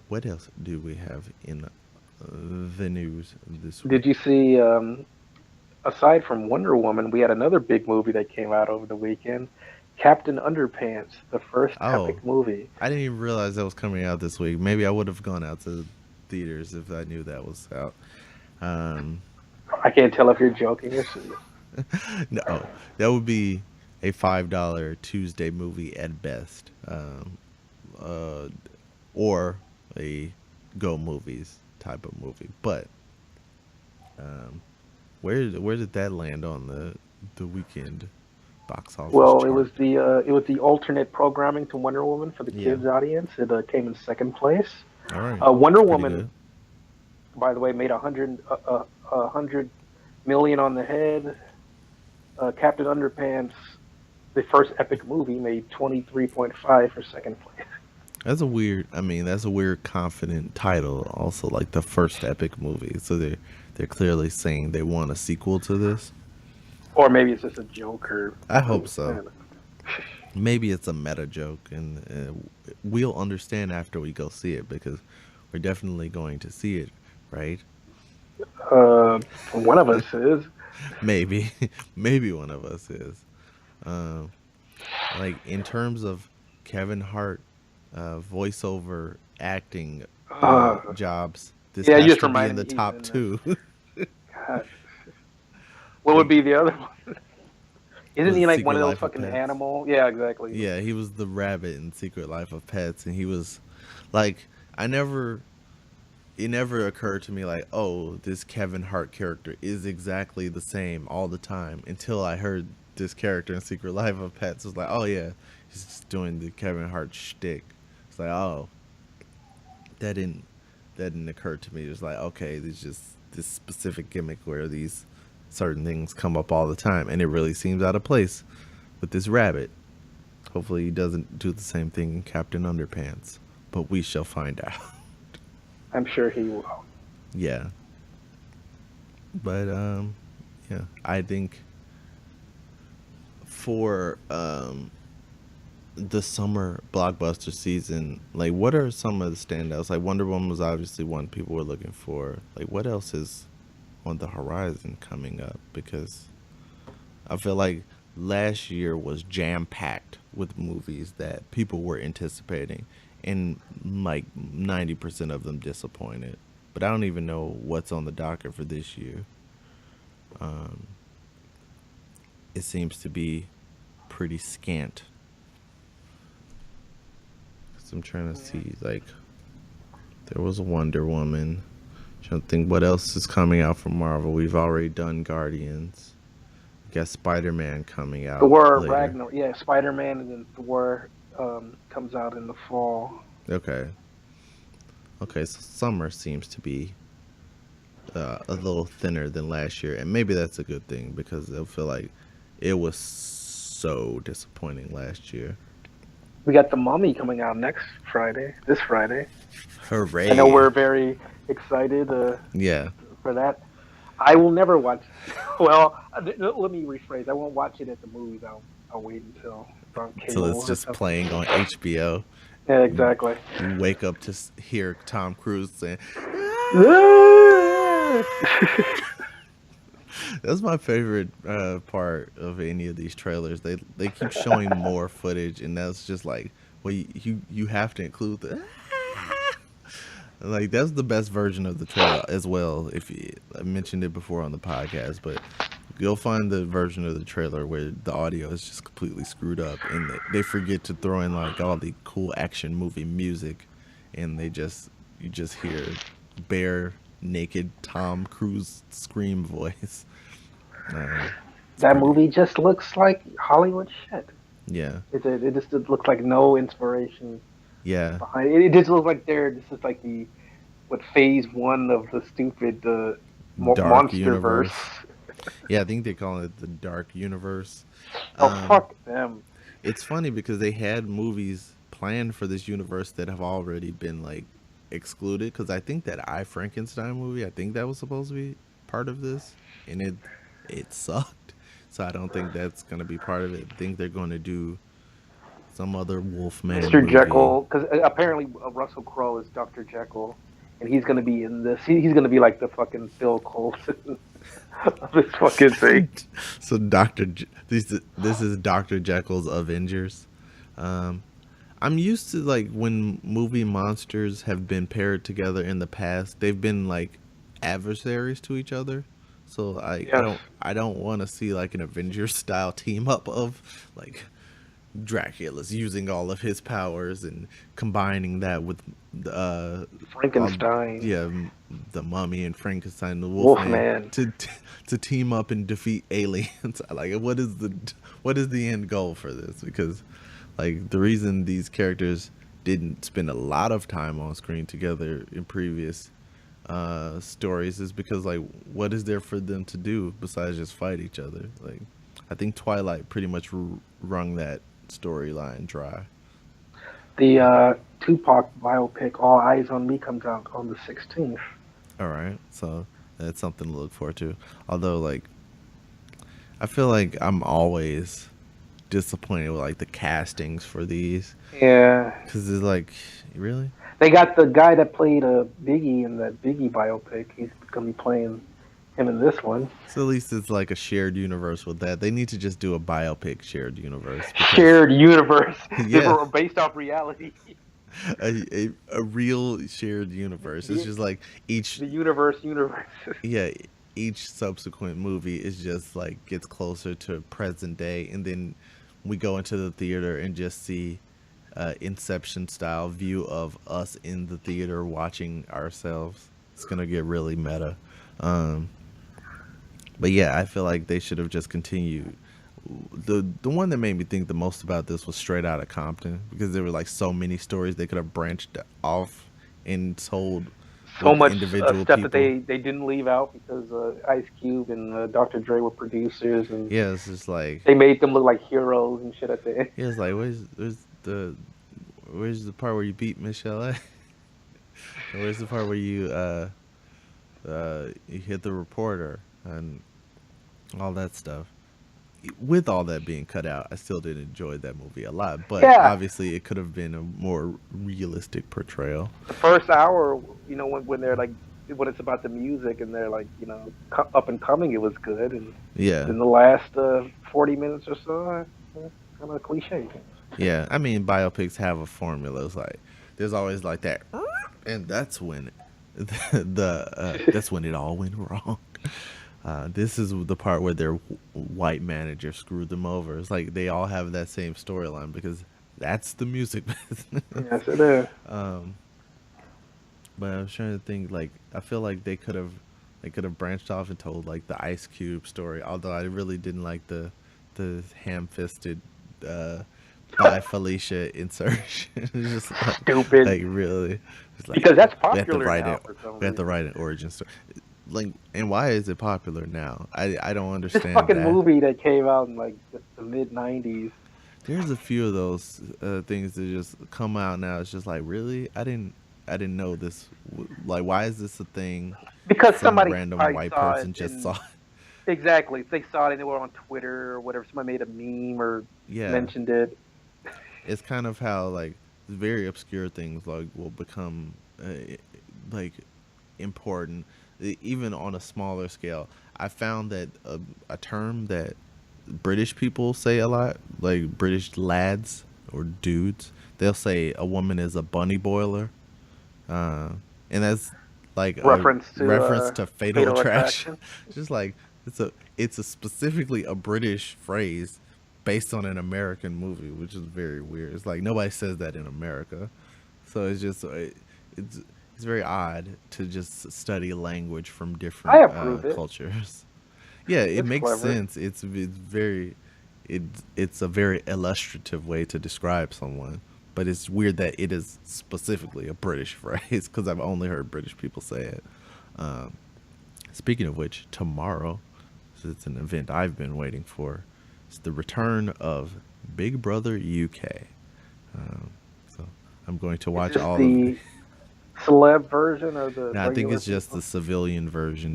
What else do we have in the news this Did week? you see? Aside from Wonder Woman, we had another big movie that came out over the weekend. Captain Underpants, the first Oh, epic movie. I didn't even realize that was coming out this week. Maybe I would have gone out to theaters if I knew that was out. Um, I can't tell if you're joking or serious. no, that would be a $5 Tuesday movie at best, uh, or a go movies type of movie. But um, where did that land on the weekend box office Well, chart? it was the alternate programming to Wonder Woman for the Yeah. kids audience. It came in second place. All right. Wonder That's pretty Woman, good. by the way, made 100 million on the head. Captain Underpants the first epic movie made 23.5 for second place. That's a weird. I mean, that's a weird, confident title. Also, like the first epic movie. So they're clearly saying they want a sequel to this. Or maybe it's just a joke, or I hope who? I so. don't know. Maybe it's a meta joke, and we'll understand after we go see it because we're definitely going to see it, right? One of us is. Maybe, maybe one of us is. Um, like in terms of Kevin Hart, voiceover acting Uh, jobs, this yeah, you has just to be in reminded the me he's top in this. two. God. What would Like be the other one? Isn't was he like one Secret of those Life of fucking Pets. animal? Yeah, exactly. Yeah, he was the rabbit in Secret Life of Pets, and he was like, I never it never occurred to me like, oh, this Kevin Hart character is exactly the same all the time until I heard this character in Secret Life of Pets. It was like, oh yeah, he's just doing the Kevin Hart shtick. It's like, oh, that didn't that didn't occur to me. It was like, okay, there's just this specific gimmick where these certain things come up all the time, and it really seems out of place with this rabbit. Hopefully, he doesn't do the same thing in Captain Underpants, but we shall find out. I'm sure he will. Yeah, but yeah, I think for the summer blockbuster season, like what are some of the standouts? Like Wonder Woman was obviously one people were looking for. Like what else is on the horizon coming up? Because I feel like last year was jam packed with movies that people were anticipating, and like 90% of them disappointed. But I don't even know what's on the docket for this year. Um, it seems to be pretty scant. So I'm trying to Yeah. see, like, there was Wonder Woman. Trying to think what else is coming out from Marvel. We've already done Guardians. We got Spider Man coming out Thor later. Ragnar, yeah, Spider Man, and then Thor comes out in the fall. Okay. Okay, so summer seems to be a little thinner than last year, and maybe that's a good thing because I feel like it was so disappointing last year. We got the Mummy coming out next Friday, this Friday. I know Hooray! we're very excited Yeah, for that. I will never watch. Well, let me rephrase. I won't watch it at the movies. I'll wait until it's on so cable it's or just something. playing on HBO. Yeah, You, exactly. you wake up to hear Tom Cruise saying, Yeah, That's my favorite part of any of these trailers. They keep showing more footage, and that's just like, well, you have to include the like that's the best version of the trailer as well. If you, I mentioned it before on the podcast, but you'll find the version of the trailer where the audio is just completely screwed up, and they forget to throw in like all the cool action movie music, and they just you just hear bare naked Tom Cruise scream voice. It's that pretty. movie just looks like Hollywood shit. Yeah, It just it looks like no inspiration yeah. behind it. It just looks like this is like the what phase one of the stupid Dark monster verse. universe. Yeah, I think they call it the Dark Universe. Oh Um, fuck them. it's funny because they had movies planned for this universe that have already been like excluded. Because I think that I Frankenstein movie, I think that was supposed to be part of this, and it sucked. So I don't think that's gonna be part of it. I think they're going to do some other Wolfman Mr. movie. Jekyll, because apparently Russell Crowe is Dr. Jekyll, and he's gonna be in this. He's gonna be like the fucking Bill Colson of this fucking thing. So this is Doctor Jekyll's Avengers. Um, I'm used to like when movie monsters have been paired together in the past. They've been like adversaries to each other. So Yes, I don't want to see like an Avengers style team up of like Dracula's using all of his powers and combining that with all Frankenstein, yeah the Mummy and Frankenstein the Wolfman Wolfman. to team up and defeat aliens. Like what is the end goal for this? Because like the reason these characters didn't spend a lot of time on screen together in previous stories is because like what is there for them to do besides just fight each other? Like I I think Twilight pretty much wrung that storyline dry. The Tupac biopic, All Eyes on Me, comes out on the 16th. All right, so that's something to look forward to. Although, like, I feel like I'm always disappointed with like the castings for these Yeah, because it's like, really. they got the guy that played Biggie in that Biggie biopic. He's gonna be playing him in this one. So at least it's like a shared universe with that. They need to just do a biopic shared universe because Shared universe, yeah, based off reality. a real shared universe. It's the just like each, the universe. yeah, each subsequent movie is just like gets closer to present day, and then we go into the theater and just see Inception style view of us in the theater watching ourselves. It's gonna get really meta. Um, but yeah, I feel like they should have just continued. The one that made me think the most about this was Straight Outta Compton because there were like so many stories they could have branched off and told So with much individual stuff that people. they didn't leave out because Ice Cube and Dr. Dre were producers, and Yeah, it's just like, they made them look like heroes and shit at the end. yeah, it's like where's the part where you beat Michelle? Where's the part where you hit the reporter and all that stuff? With all that being cut out, I still did enjoy that movie a lot. But Yeah, obviously, it could have been a more realistic portrayal. the first hour, when they're like, when it's about the music and they're like, up and coming, it was good, and Yeah, then the last 40 minutes or so, kind of cliche. yeah. I mean, biopics have a formula. It's like there's always like that, and that's when that's when it all went wrong. This is the part where their white manager screwed them over. It's like they all have that same storyline because that's the music business. Yes, it is. But I was trying to think. Like, I feel like they could have branched off and told like the Ice Cube story. Although I really didn't like the ham-fisted uh, by Felicia insertion. It's just Stupid. like really, it's like Because that's we have to popular write now it. for some We have to reason. write an origin story. Like, and why is it popular now? I don't This understand fucking that. movie that came out in like the mid '90s. There's a few of those things that just come out now. It's just like, really, I didn't know this. Like, why is this a thing? Because Some somebody random probably white saw it person just saw and it. exactly they saw it and they were on Twitter or whatever. Somebody made a meme or Yeah, mentioned it. it's kind of how like very obscure things like will become like important, even on a smaller scale. I found that a term that British people say a lot, like British lads or dudes, they'll say a woman is a bunny boiler, uh, and that's like a Reference to reference to Fatal Fatal Attraction. Attraction. Just like it's a specifically a British phrase based on an American movie, which is very weird. It's like nobody says that in America, so it's just it's it's very odd to just study language from I different approve it. cultures. Yeah, it It's makes clever. sense. It's very it's a very illustrative way to describe someone, but it's weird that it is specifically a British phrase because I've only heard British people say it. Um, Speaking of which, tomorrow, so it's an event I've been waiting for. It's the return of Big Brother UK. Um, so I'm going to Is watch this all of the. the celeb version or the Now I think regular it's just the people? civilian version.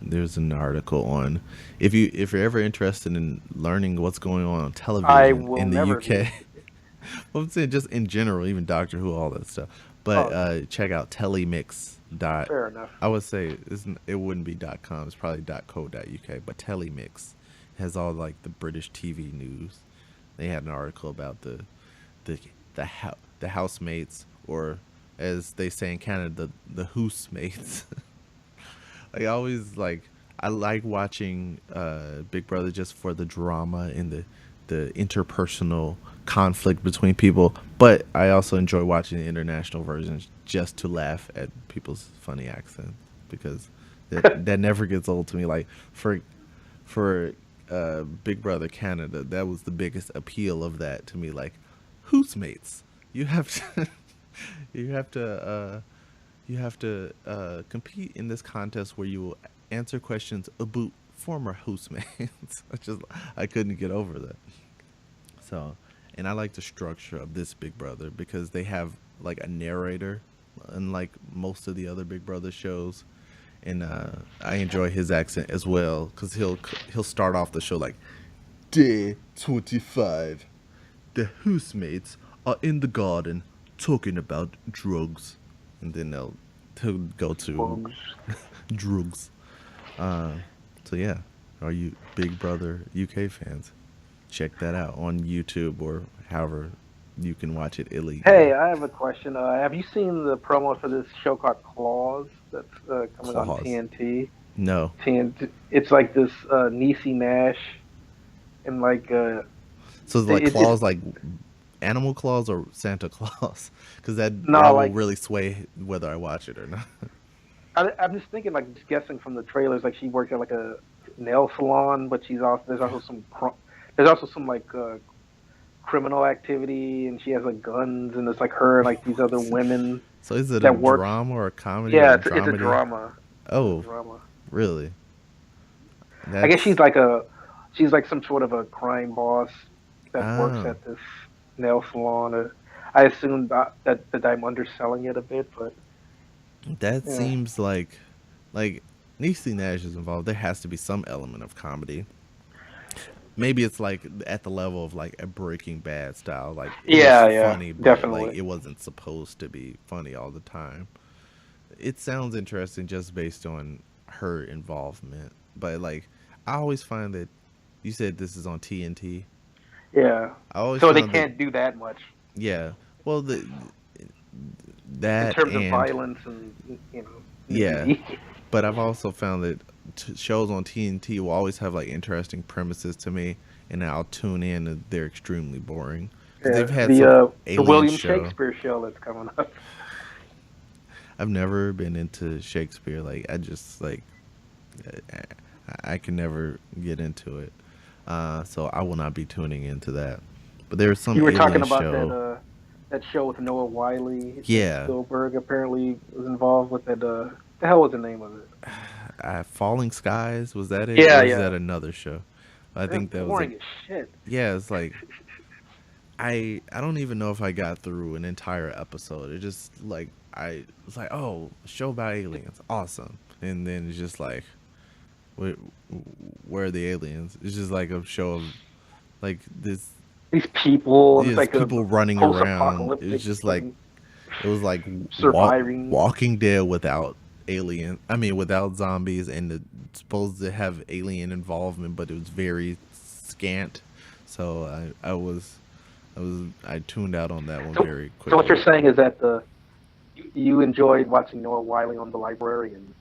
There's an article on if you're ever interested in learning what's going on I television will in the never be UK. interested. Well, I'm saying just in general, even Doctor Who, all that stuff. But Oh, okay, check out telemix dot. fair enough. I would say it wouldn't be .com. It's probably .co.uk. But telemix has all like the British TV news. They had an article about the the housemates, or as they say in Canada, the housemates. Like I always I like watching Big Brother just for the drama and the interpersonal conflict between people, but I also enjoy watching the international versions just to laugh at people's funny accents because that never gets old to me. Like for Big Brother Canada, that was the biggest appeal of that to me. Like, who's mates? You have to you have to compete in this contest where you will answer questions about former housemates. I couldn't get over that. So, and I like the structure of this Big Brother because they have like a narrator, unlike most of the other Big Brother shows. And I enjoy his accent as well because he'll start off the show like Day 25. The housemates are in the garden talking about drugs, and then they'll go to Bugs. drugs. Uh, so yeah, are you Big Brother UK fans? Check that out on YouTube or however you can watch it illegally. Hey, I have a question. Have you seen the promo for this show called Claws that's coming on Claws. TNT? No. TNT. It's like this Niecy Nash and like So it's like it's claws, like animal claws or Santa Claus, because no that will like really sway whether I watch it or not. I'm just thinking like just guessing from the trailers like she works at like a nail salon, but she's also there's also some like criminal activity and she has like guns and it's like her and like these other women So is it a that work. drama or a comedy or Yeah, a it's a dramedy? drama. It's a Oh, drama. really? I guess That's she's like some sort of a crime boss that works ah, at this nail salon. I assume that I'm underselling it a bit, but that yeah, seems like Niecy Nash is involved. There has to be some element of comedy. Maybe it's like at the level of like a Breaking Bad style. Like it was yeah, funny, but like definitely. it wasn't supposed to be funny all the time. It sounds interesting just based on her involvement. But like I always find that you said this is on TNT. Yeah, I always so they found that can't do that much yeah. Well, in that terms of and violence and yeah, nudity. but I've also found that shows on TNT will always have like interesting premises to me, and I'll tune in and they're extremely boring because they've Yeah, had some the alien William show. Shakespeare show that's coming up. I've never been into Shakespeare. Like I just like I can never get into it. So I will not be tuning into that. But there's some You were talking alien about show. that show with Noah Wiley that Yeah, Spielberg apparently was involved with. That the hell was the name of it? Falling Skies, was that it, Yeah, or is yeah. that another show? I That's think that was it. boring as shit. Yeah, it's like I don't even know if I got through an entire episode. It just like I was like, oh, a show about aliens, awesome, and then it's just like, where, where are the aliens? It's just like a show of like this, These people, and it's these like a people running around. It was post-apocalyptic just like fucking it was like surviving. Walking Dead without alien. I mean, without zombies, and it's supposed to have alien involvement, but it was very scant. So I tuned out on that one So, very so what quickly. you're saying is that you enjoyed watching Noah Wiley on The Librarian.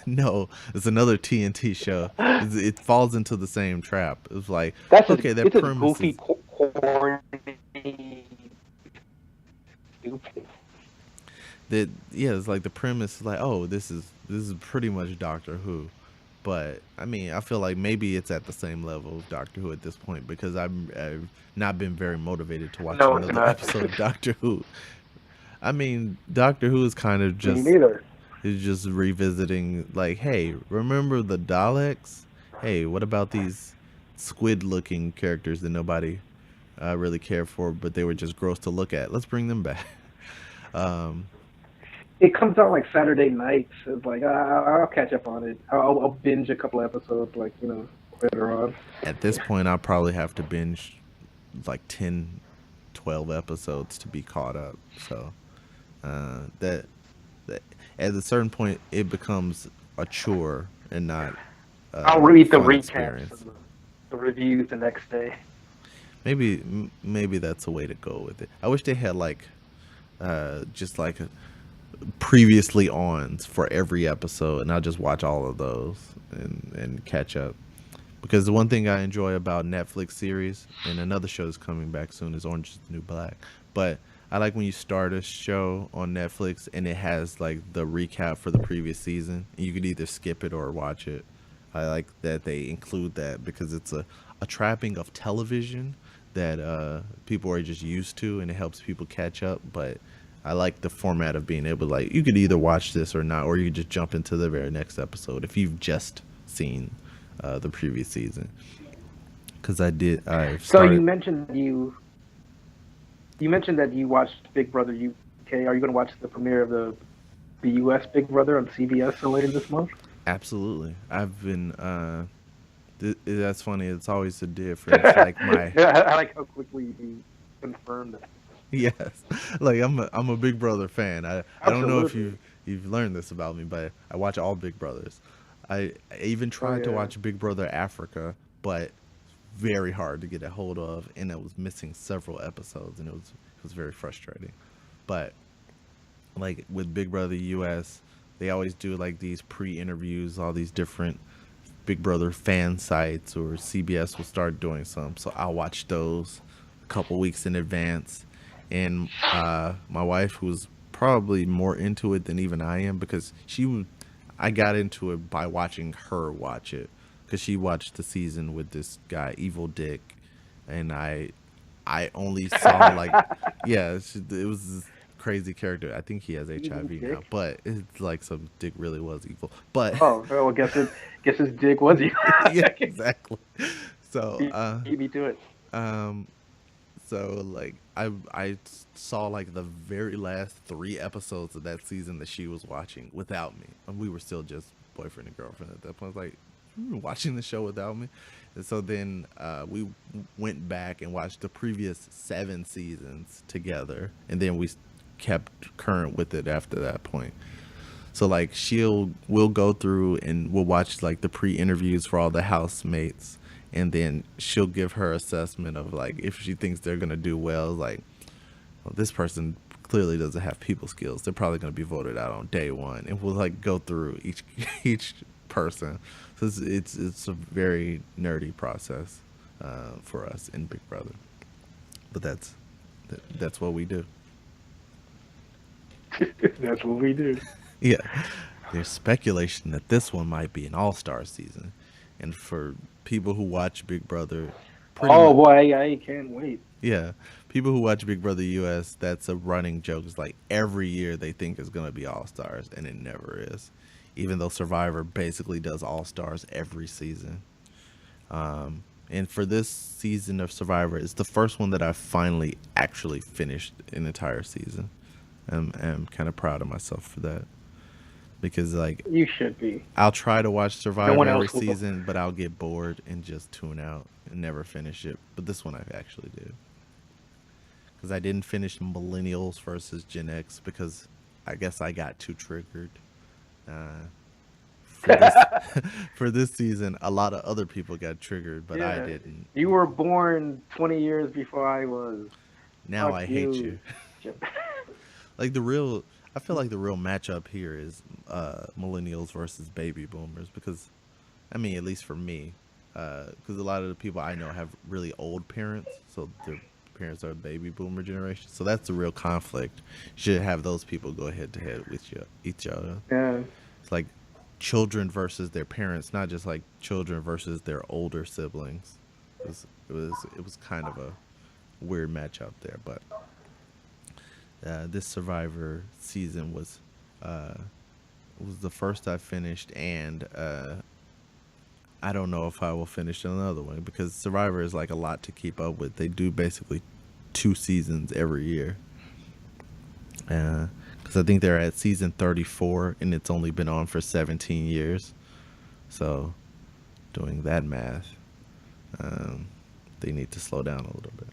No, it's another TNT show. It falls into the same trap. It's like, okay, that It's as premise goofy, is corny, stupid. that yeah, it's like the premise is like, oh, this is pretty much Doctor Who. But I mean, I feel like maybe it's at the same level of Doctor Who at this point because I've not been very motivated to watch No, it's another not. episode of Doctor Who. I mean, Doctor Who is kind of Me just neither. is just revisiting like, hey, remember the Daleks? Hey, what about these squid-looking characters that nobody really cared for, but they were just gross to look at? Let's bring them back. Um, It comes out like Saturday nights. It's like I'll catch up on it. I'll binge a couple episodes, like later on. at this point, I'll probably have to binge like 10, 12 episodes to be caught up. So that at a certain point, it becomes a chore and not I'll a read the fun recaps experience. and the reviews the next day. Maybe that's a way to go with it. I wish they had like just like previously ons for every episode, and I'll just watch all of those and catch up. Because the one thing I enjoy about Netflix series, and another show is coming back soon, is Orange is the New Black. But I like when you start a show on Netflix and it has like the recap for the previous season. And you could either skip it or watch it. I like that they include that because it's a trapping of television that people are just used to, and it helps people catch up. But I like the format of being able to like you could either watch this or not, or you could just jump into the very next episode if you've just seen the previous season, because I So started. you mentioned that you watched Big Brother UK. Are you going to watch the premiere of the US Big Brother on CBS later this month? Absolutely, I've been. That's funny. It's always the difference. Like my Yeah, I like how quickly you confirmed that. yes, like I'm a Big Brother fan. I don't know if Absolutely. you've learned this about me, but I watch all Big Brothers. I even Oh tried to yeah. watch Big Brother Africa, but very hard to get a hold of, and it was missing several episodes, and it was very frustrating. But like with Big Brother US, they always do like these pre-interviews, all these different Big Brother fan sites, or CBS will start doing some. So I'll watch those a couple weeks in advance. And my wife, who's probably more into it than even I am, because I got into it by watching her watch it, because she watched the season with this guy, Evil Dick, and I only saw like, yeah, it was this crazy character. I think he has Evil HIV now, dick. but it's like some dick really was evil. But Oh, I guess his dick was you. yeah, exactly. So, Beat me to it. um, so like I saw like the very last 3 episodes of that season that she was watching without me, and we were still just boyfriend and girlfriend at that point. I was like, you were watching the show without me, and so then we went back and watched the previous 7 seasons together, and then we kept current with it after that point. So like we'll go through and we'll watch like the pre-interviews for all the housemates, and then she'll give her assessment of like if she thinks they're gonna do well. Like, well, this person clearly doesn't have people skills. They're probably gonna be voted out on day one, and we'll like go through each each person. So it's a very nerdy process for us in Big Brother, but that's what we do. That's what we do. Yeah. There's speculation that this one might be an all-star season. And for people who watch Big Brother, pretty Oh much, boy, I can't wait. yeah, people who watch Big Brother US, that's a running joke. It's like every year they think it's going to be all-stars, and it never is. Even though Survivor basically does all-stars every season. And for this season of Survivor, it's the first one that I finally actually finished an entire season. I'm kind of proud of myself for that, because like You should be. I'll try to watch No Survivor one every else will. season, but I'll get bored and just tune out and never finish it. But this one I actually did, because I didn't finish Millennials versus Gen X because I guess I got too triggered. Uh, for this for this season, a lot of other people got triggered, but I Yeah, didn't. you were born 20 years before I was. Now Fuck I hate you. you. Like the real, I feel like the real matchup here is millennials versus baby boomers, because I mean, at least for me, because a lot of the people I know have really old parents, so their parents are baby boomer generation. So that's the real conflict. You should have those people go head to head with each other. Yeah. It's like children versus their parents, not just like children versus their older siblings. It was kind of a weird matchup there, but this Survivor season uh, was the first I finished, and I don't know if I will finish another one, because Survivor is like a lot to keep up with. They do basically 2 seasons every year. Because I think they're at season 34, and it's only been on for 17 years. So, doing that math, um, they need to slow down a little bit.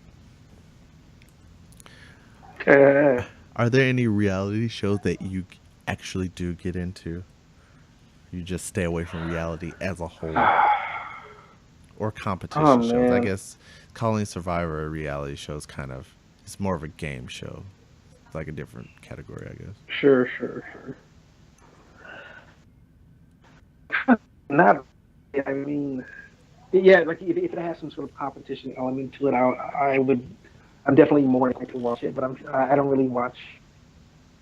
Uh, Are there any reality shows that you actually do get into? You just stay away from reality as a whole, or oh competition shows. I man. guess calling Survivor a reality show is kind of, it's more of a game show. It's like a different category, I guess. Sure, sure, sure. Not. I mean, yeah. Like if it has some sort of competition element to it, I would. I'm definitely more inclined to watch it, but I don't really watch.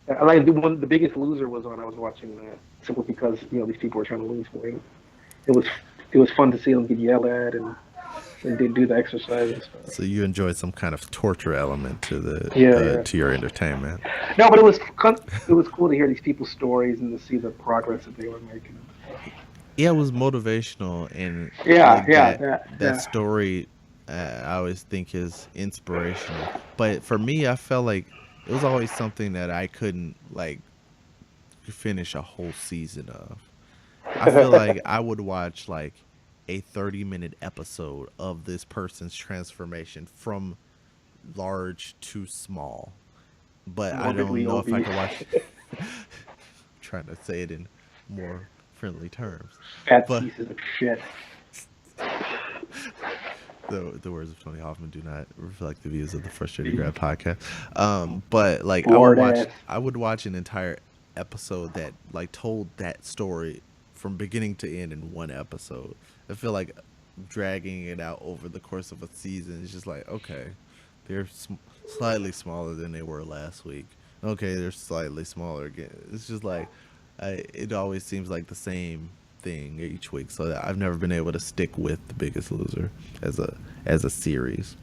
I like the Biggest Loser was on. I was watching that simply because these people were trying to lose weight. It was it was fun to see them get yelled at and they do the exercise and stuff. So you enjoy some kind of torture element to the Yeah, yeah. to your entertainment. No, but it was cool to hear these people's stories and to see the progress that they were making. Yeah, it was motivational and Yeah, like yeah, that story. I always think is inspirational, but for me, I felt like it was always something that I couldn't like finish a whole season of. I feel like I would watch like a 30-minute episode of this person's transformation from large to small, but I don't morbidly know if I obese, could watch. Trying to say it in more friendly terms, fat but pieces of shit. the words of Tony Hoffman do not reflect the views of the Frustrated Grad podcast. But like Bored ass. I would watch an entire episode that like told that story from beginning to end in one episode. I feel like dragging it out over the course of a season is just like, okay, they're slightly smaller than they were last week. Okay, they're slightly smaller again. It's just like it always seems like the same thing each week. So I've never been able to stick with The Biggest Loser as a series.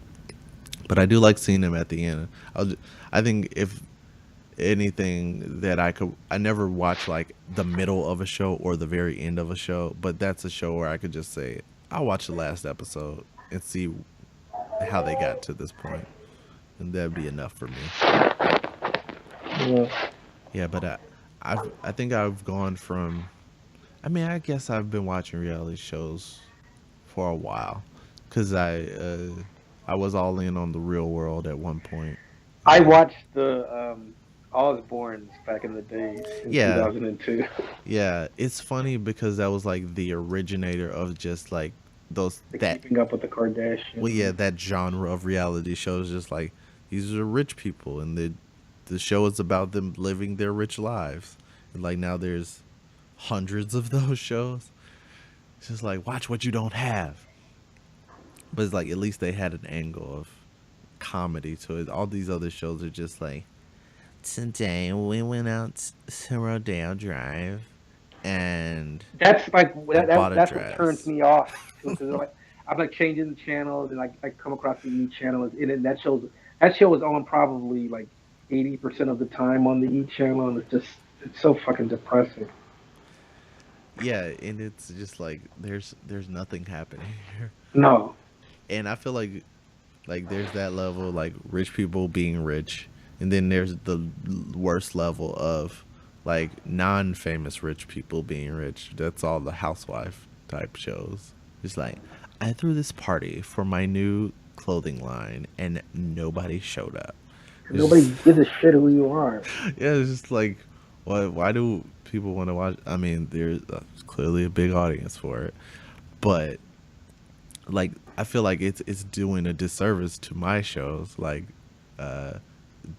But I do like seeing them at the end. I think if anything that I never watch like the middle of a show or the very end of a show, but that's a show where I could just say I'll watch the last episode and see how they got to this point, and that'd be enough for me. Yeah. Yeah, but I think I've gone from. I mean, I guess I've been watching reality shows for a while, cause I was all in on the Real World at one point. I Uh, watched the Osbournes back in the day in yeah, 2002. yeah, it's funny because that was like the originator of just like those The that Keeping Up with the well, yeah, Kardashians. that genre of reality shows. Just like these are rich people, and the show is about them living their rich lives. And like now there's hundreds of those shows. It's just like watch what you don't have. But it's like at least they had an angle of comedy to it. All these other shows are just like today we went out to Rodeo Drive and That's like I bought a that's what turns dress. me off too, because like I'm like changing the channels and like I come across the E channel and then that show is on probably like 80% of the time on the E channel and it's so fucking depressing. Yeah, and it's just like there's nothing happening here. No, And I feel like there's that level like rich people being rich, and then there's the worst level of like non-famous rich people being rich. That's all the housewife type shows. It's like I threw this party for my new clothing line and nobody showed up. It's nobody just gives a shit who you are. yeah, it's just like why do people want to watch? I mean, there's clearly a big audience for it, but like I feel like it's doing a disservice to my shows like uh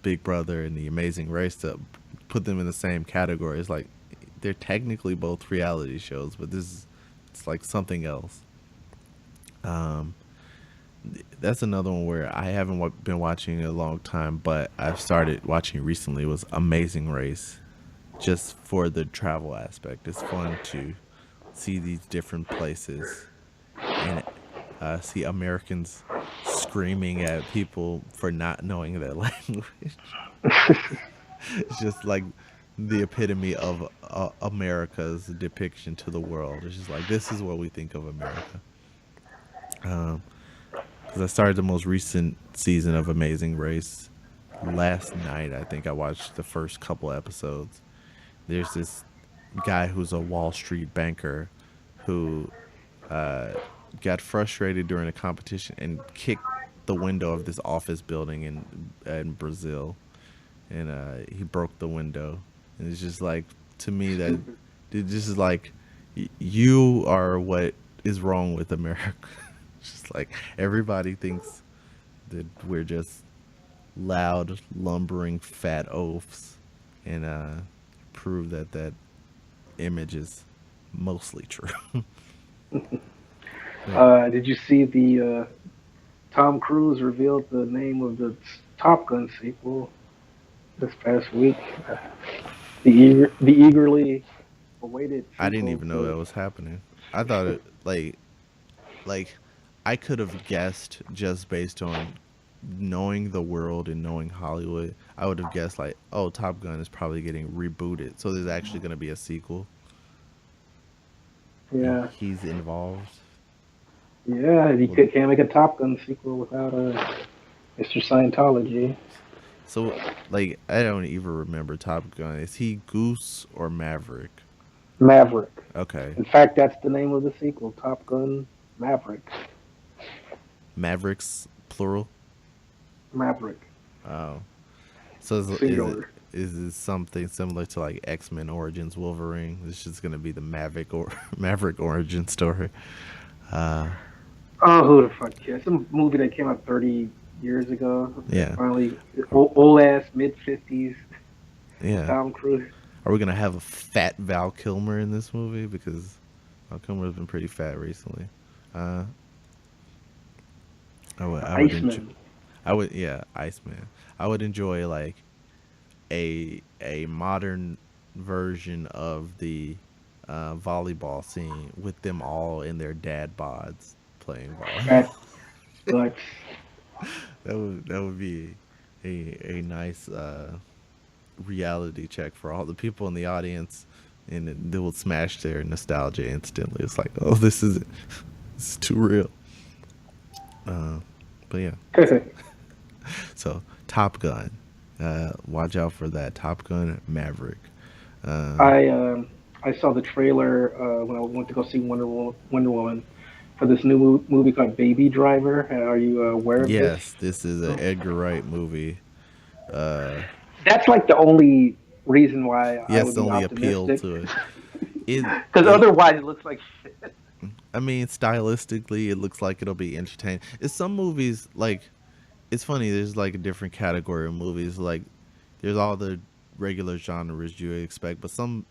Big Brother and The Amazing Race to put them in the same category. It's like they're technically both reality shows, but this is it's like something else. Um that's another one where I haven't been watching in a long time, but I've started watching recently was Amazing Race just for the travel aspect. It's fun to see these different places and see Americans screaming at people for not knowing their language. It's just like the epitome of America's depiction to the world. It's just like this is what we think of America. Because I started the most recent season of Amazing Race last night. I think I watched the first couple episodes. There's this guy who's a Wall Street banker who got frustrated during a competition and kicked the window of this office building in Brazil, and he broke the window. And it's just like to me that Stupid. it just is like you are what is wrong with America. It's just like everybody thinks that we're just loud, lumbering, fat oafs, and prove that that image is mostly true. Yeah. Did you see the Tom Cruise revealed the name of the Top Gun sequel this past week? The eagerly awaited I didn't sequel even know that to was happening. I thought it like I could have guessed just based on knowing the world and knowing Hollywood. I would have guessed like, oh, Top Gun is probably getting rebooted, so there's actually going to be a sequel. Yeah, he's involved. yeah. You Well, can't make a Top Gun sequel without Mr. Scientology. so like I don't even remember Top Gun. Is he Goose or Maverick? Maverick. Okay, In fact, that's the name of the sequel, Top Gun Maverick. Mavericks plural. Maverick, Oh, so singular. is it something similar to like X Men Origins Wolverine? It's just gonna be the Maverick or Maverick origin story. Uh, Oh, who the fuck cares? Some movie that came out 30 years ago. That yeah, finally, are, old ass mid 50s yeah. Tom Cruise. Are we gonna have a fat Val Kilmer in this movie? Because Val Kilmer has been pretty fat recently. Uh, I would enjoy. Iceman. I would yeah, Iceman. I would enjoy like a modern version of the volleyball scene with them all in their dad bods playing volleyball. Fat guts. That would be a nice reality check for all the people in the audience, and they will smash their nostalgia instantly. It's like, oh, this is too real. Uh, but yeah, so Top Gun. Watch out for that Top Gun Maverick. Uh, I um I saw the trailer when I went to go see Wonder Woman for this new movie called Baby Driver. Are you aware of this? yes, this is an Edgar Wright movie. Uh, That's like the only reason why I yes, would the be only appeal optimistic. to it. It Because it otherwise, it looks like shit. I mean, stylistically, it looks like it'll be entertaining. It's some movies like it's funny. There's like a different category of movies. Like there's all the regular genres you would expect, but some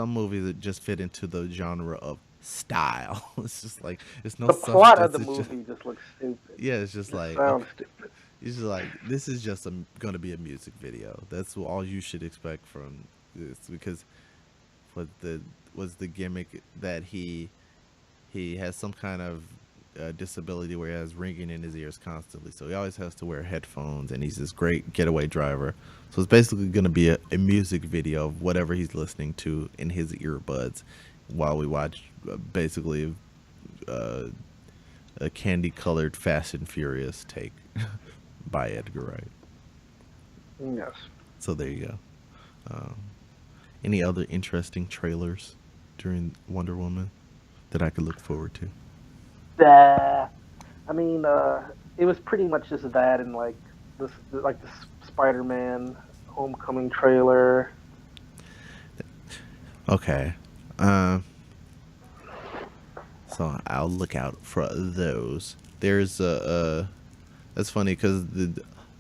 movies that just fit into the genre of style. It's just like it's no The plot of substance. the It's just movie just looks stupid. yeah. It's just It like sounds okay. stupid. It's just like this is just gonna be a music video. That's all you should expect from this because what the was the gimmick that he has some kind of disability where he has ringing in his ears constantly. So he always has to wear headphones, and he's this great getaway driver. So it's basically going to be a music video of whatever he's listening to in his earbuds while we watch basically uh, a candy colored Fast and Furious take by Edgar Wright. Yes. So there you go. Um, any other interesting trailers during Wonder Woman that I could look forward to? Uh, I mean, it was pretty much just that and like the Spider-Man Homecoming trailer. Okay. So I'll look out for those. There's that's funny because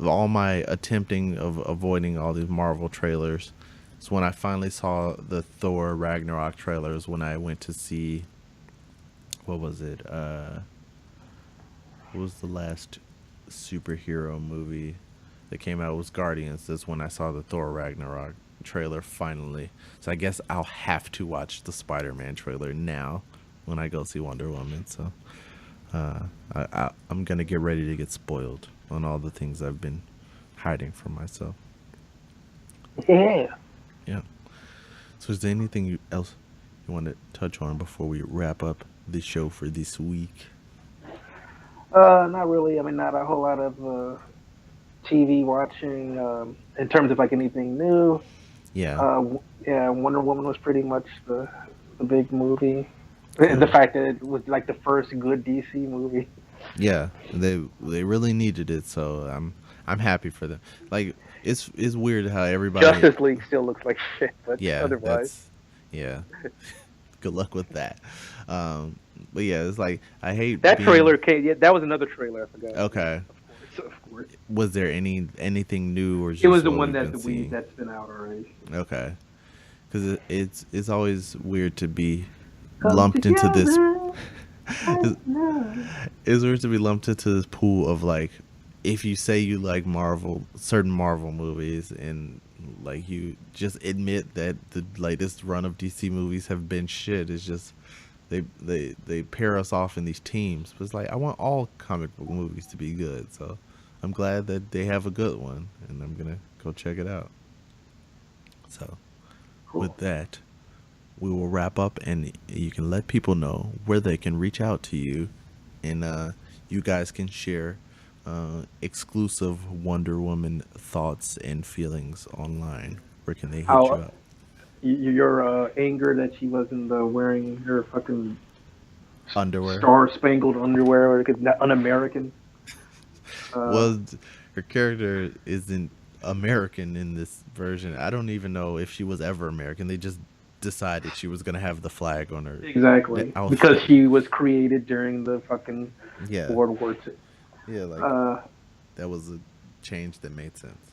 all my attempting of avoiding all these Marvel trailers. So when I finally saw the Thor Ragnarok trailers, when I went to see what was it? What was the last superhero movie that came out? It was Guardians. That's when I saw the Thor Ragnarok trailer finally. So I guess I'll have to watch the Spider-Man trailer now when I go see Wonder Woman. So I'm gonna get ready to get spoiled on all the things I've been hiding from myself. Yeah. Yeah. So is there anything else you want to touch on before we wrap up the show for this week? Not really. I mean, not a whole lot of TV watching in terms of like anything new. Yeah. Yeah, Wonder Woman was pretty much the big movie. The Cool. fact that it was like the first good DC movie. Yeah, they really needed it, so I'm happy for them. Like it's weird how everybody. Justice League still looks like shit, but Yeah, otherwise, that's yeah. Good luck with that. Um, but yeah, it's like I hate that being trailer came. Yeah, that was another trailer. I forgot. Yeah, okay. of course. Was there anything new or It was just the what one we've been that the seeing? that's been out already. Okay, because it's always weird to be Come lumped into this. together. It's, it's weird to be lumped into this pool of like, if you say you like Marvel, certain Marvel movies, and like you just admit that the latest run of DC movies have been shit. It's just they pair us off in these teams. But it's like I want all comic book movies to be good. So I'm glad that they have a good one, and I'm gonna go check it out. So with Cool. that, we will wrap up, and you can let people know where they can reach out to you, and you guys can share exclusive Wonder Woman thoughts and feelings online. Where can they hit you How up? your anger that she wasn't wearing her fucking Underwear. star spangled underwear or because un-American. Uh, Well, her character isn't American in this version. I don't even know if she was ever American. They just decided she was gonna have the flag on her exactly, because outfit. she was created during the fucking Yeah, World War II. yeah, like Uh, that was a change that made sense.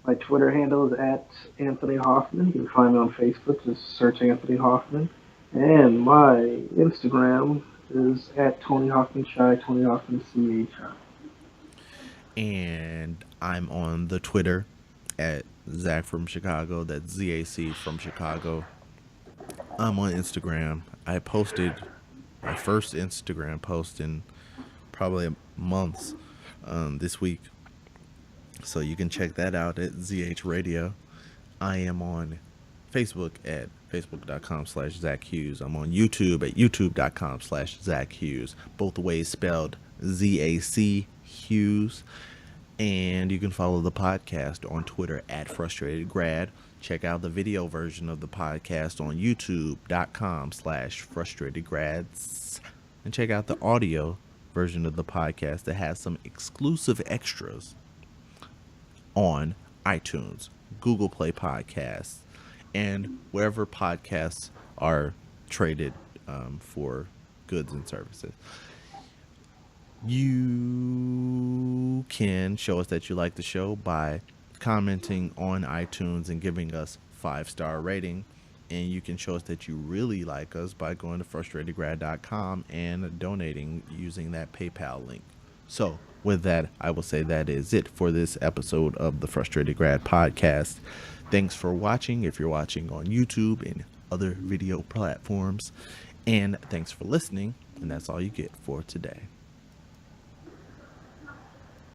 my Twitter handle is at Anthony Hoffman. You can find me on Facebook. Just search Anthony Hoffman. And my Instagram is at Tony Hoffman Shy, Tony Hoffman CHI. And I'm on the Twitter at Zach from Chicago. That's ZAC from Chicago. I'm on Instagram. I posted my first Instagram post in probably months this week. So you can check that out at ZH Radio. I am on Facebook at facebook.com/Zach Hughes. I'm on YouTube at youtube.com/Zach Hughes. Both ways spelled ZAC Hughes. And you can follow the podcast on Twitter at Frustrated Grad. Check out the video version of the podcast on youtube.com/Frustrated Grads. And check out the audio version of the podcast that has some exclusive extras on iTunes, Google Play Podcasts, and wherever podcasts are traded for goods and services. You can show us that you like the show by commenting on iTunes and giving us 5-star rating. And you can show us that you really like us by going to frustratedgrad.com and donating using that PayPal link. So, with that, I will say that is it for this episode of the Frustrated Grad podcast. Thanks for watching if you're watching on YouTube and other video platforms. And thanks for listening. And that's all you get for today.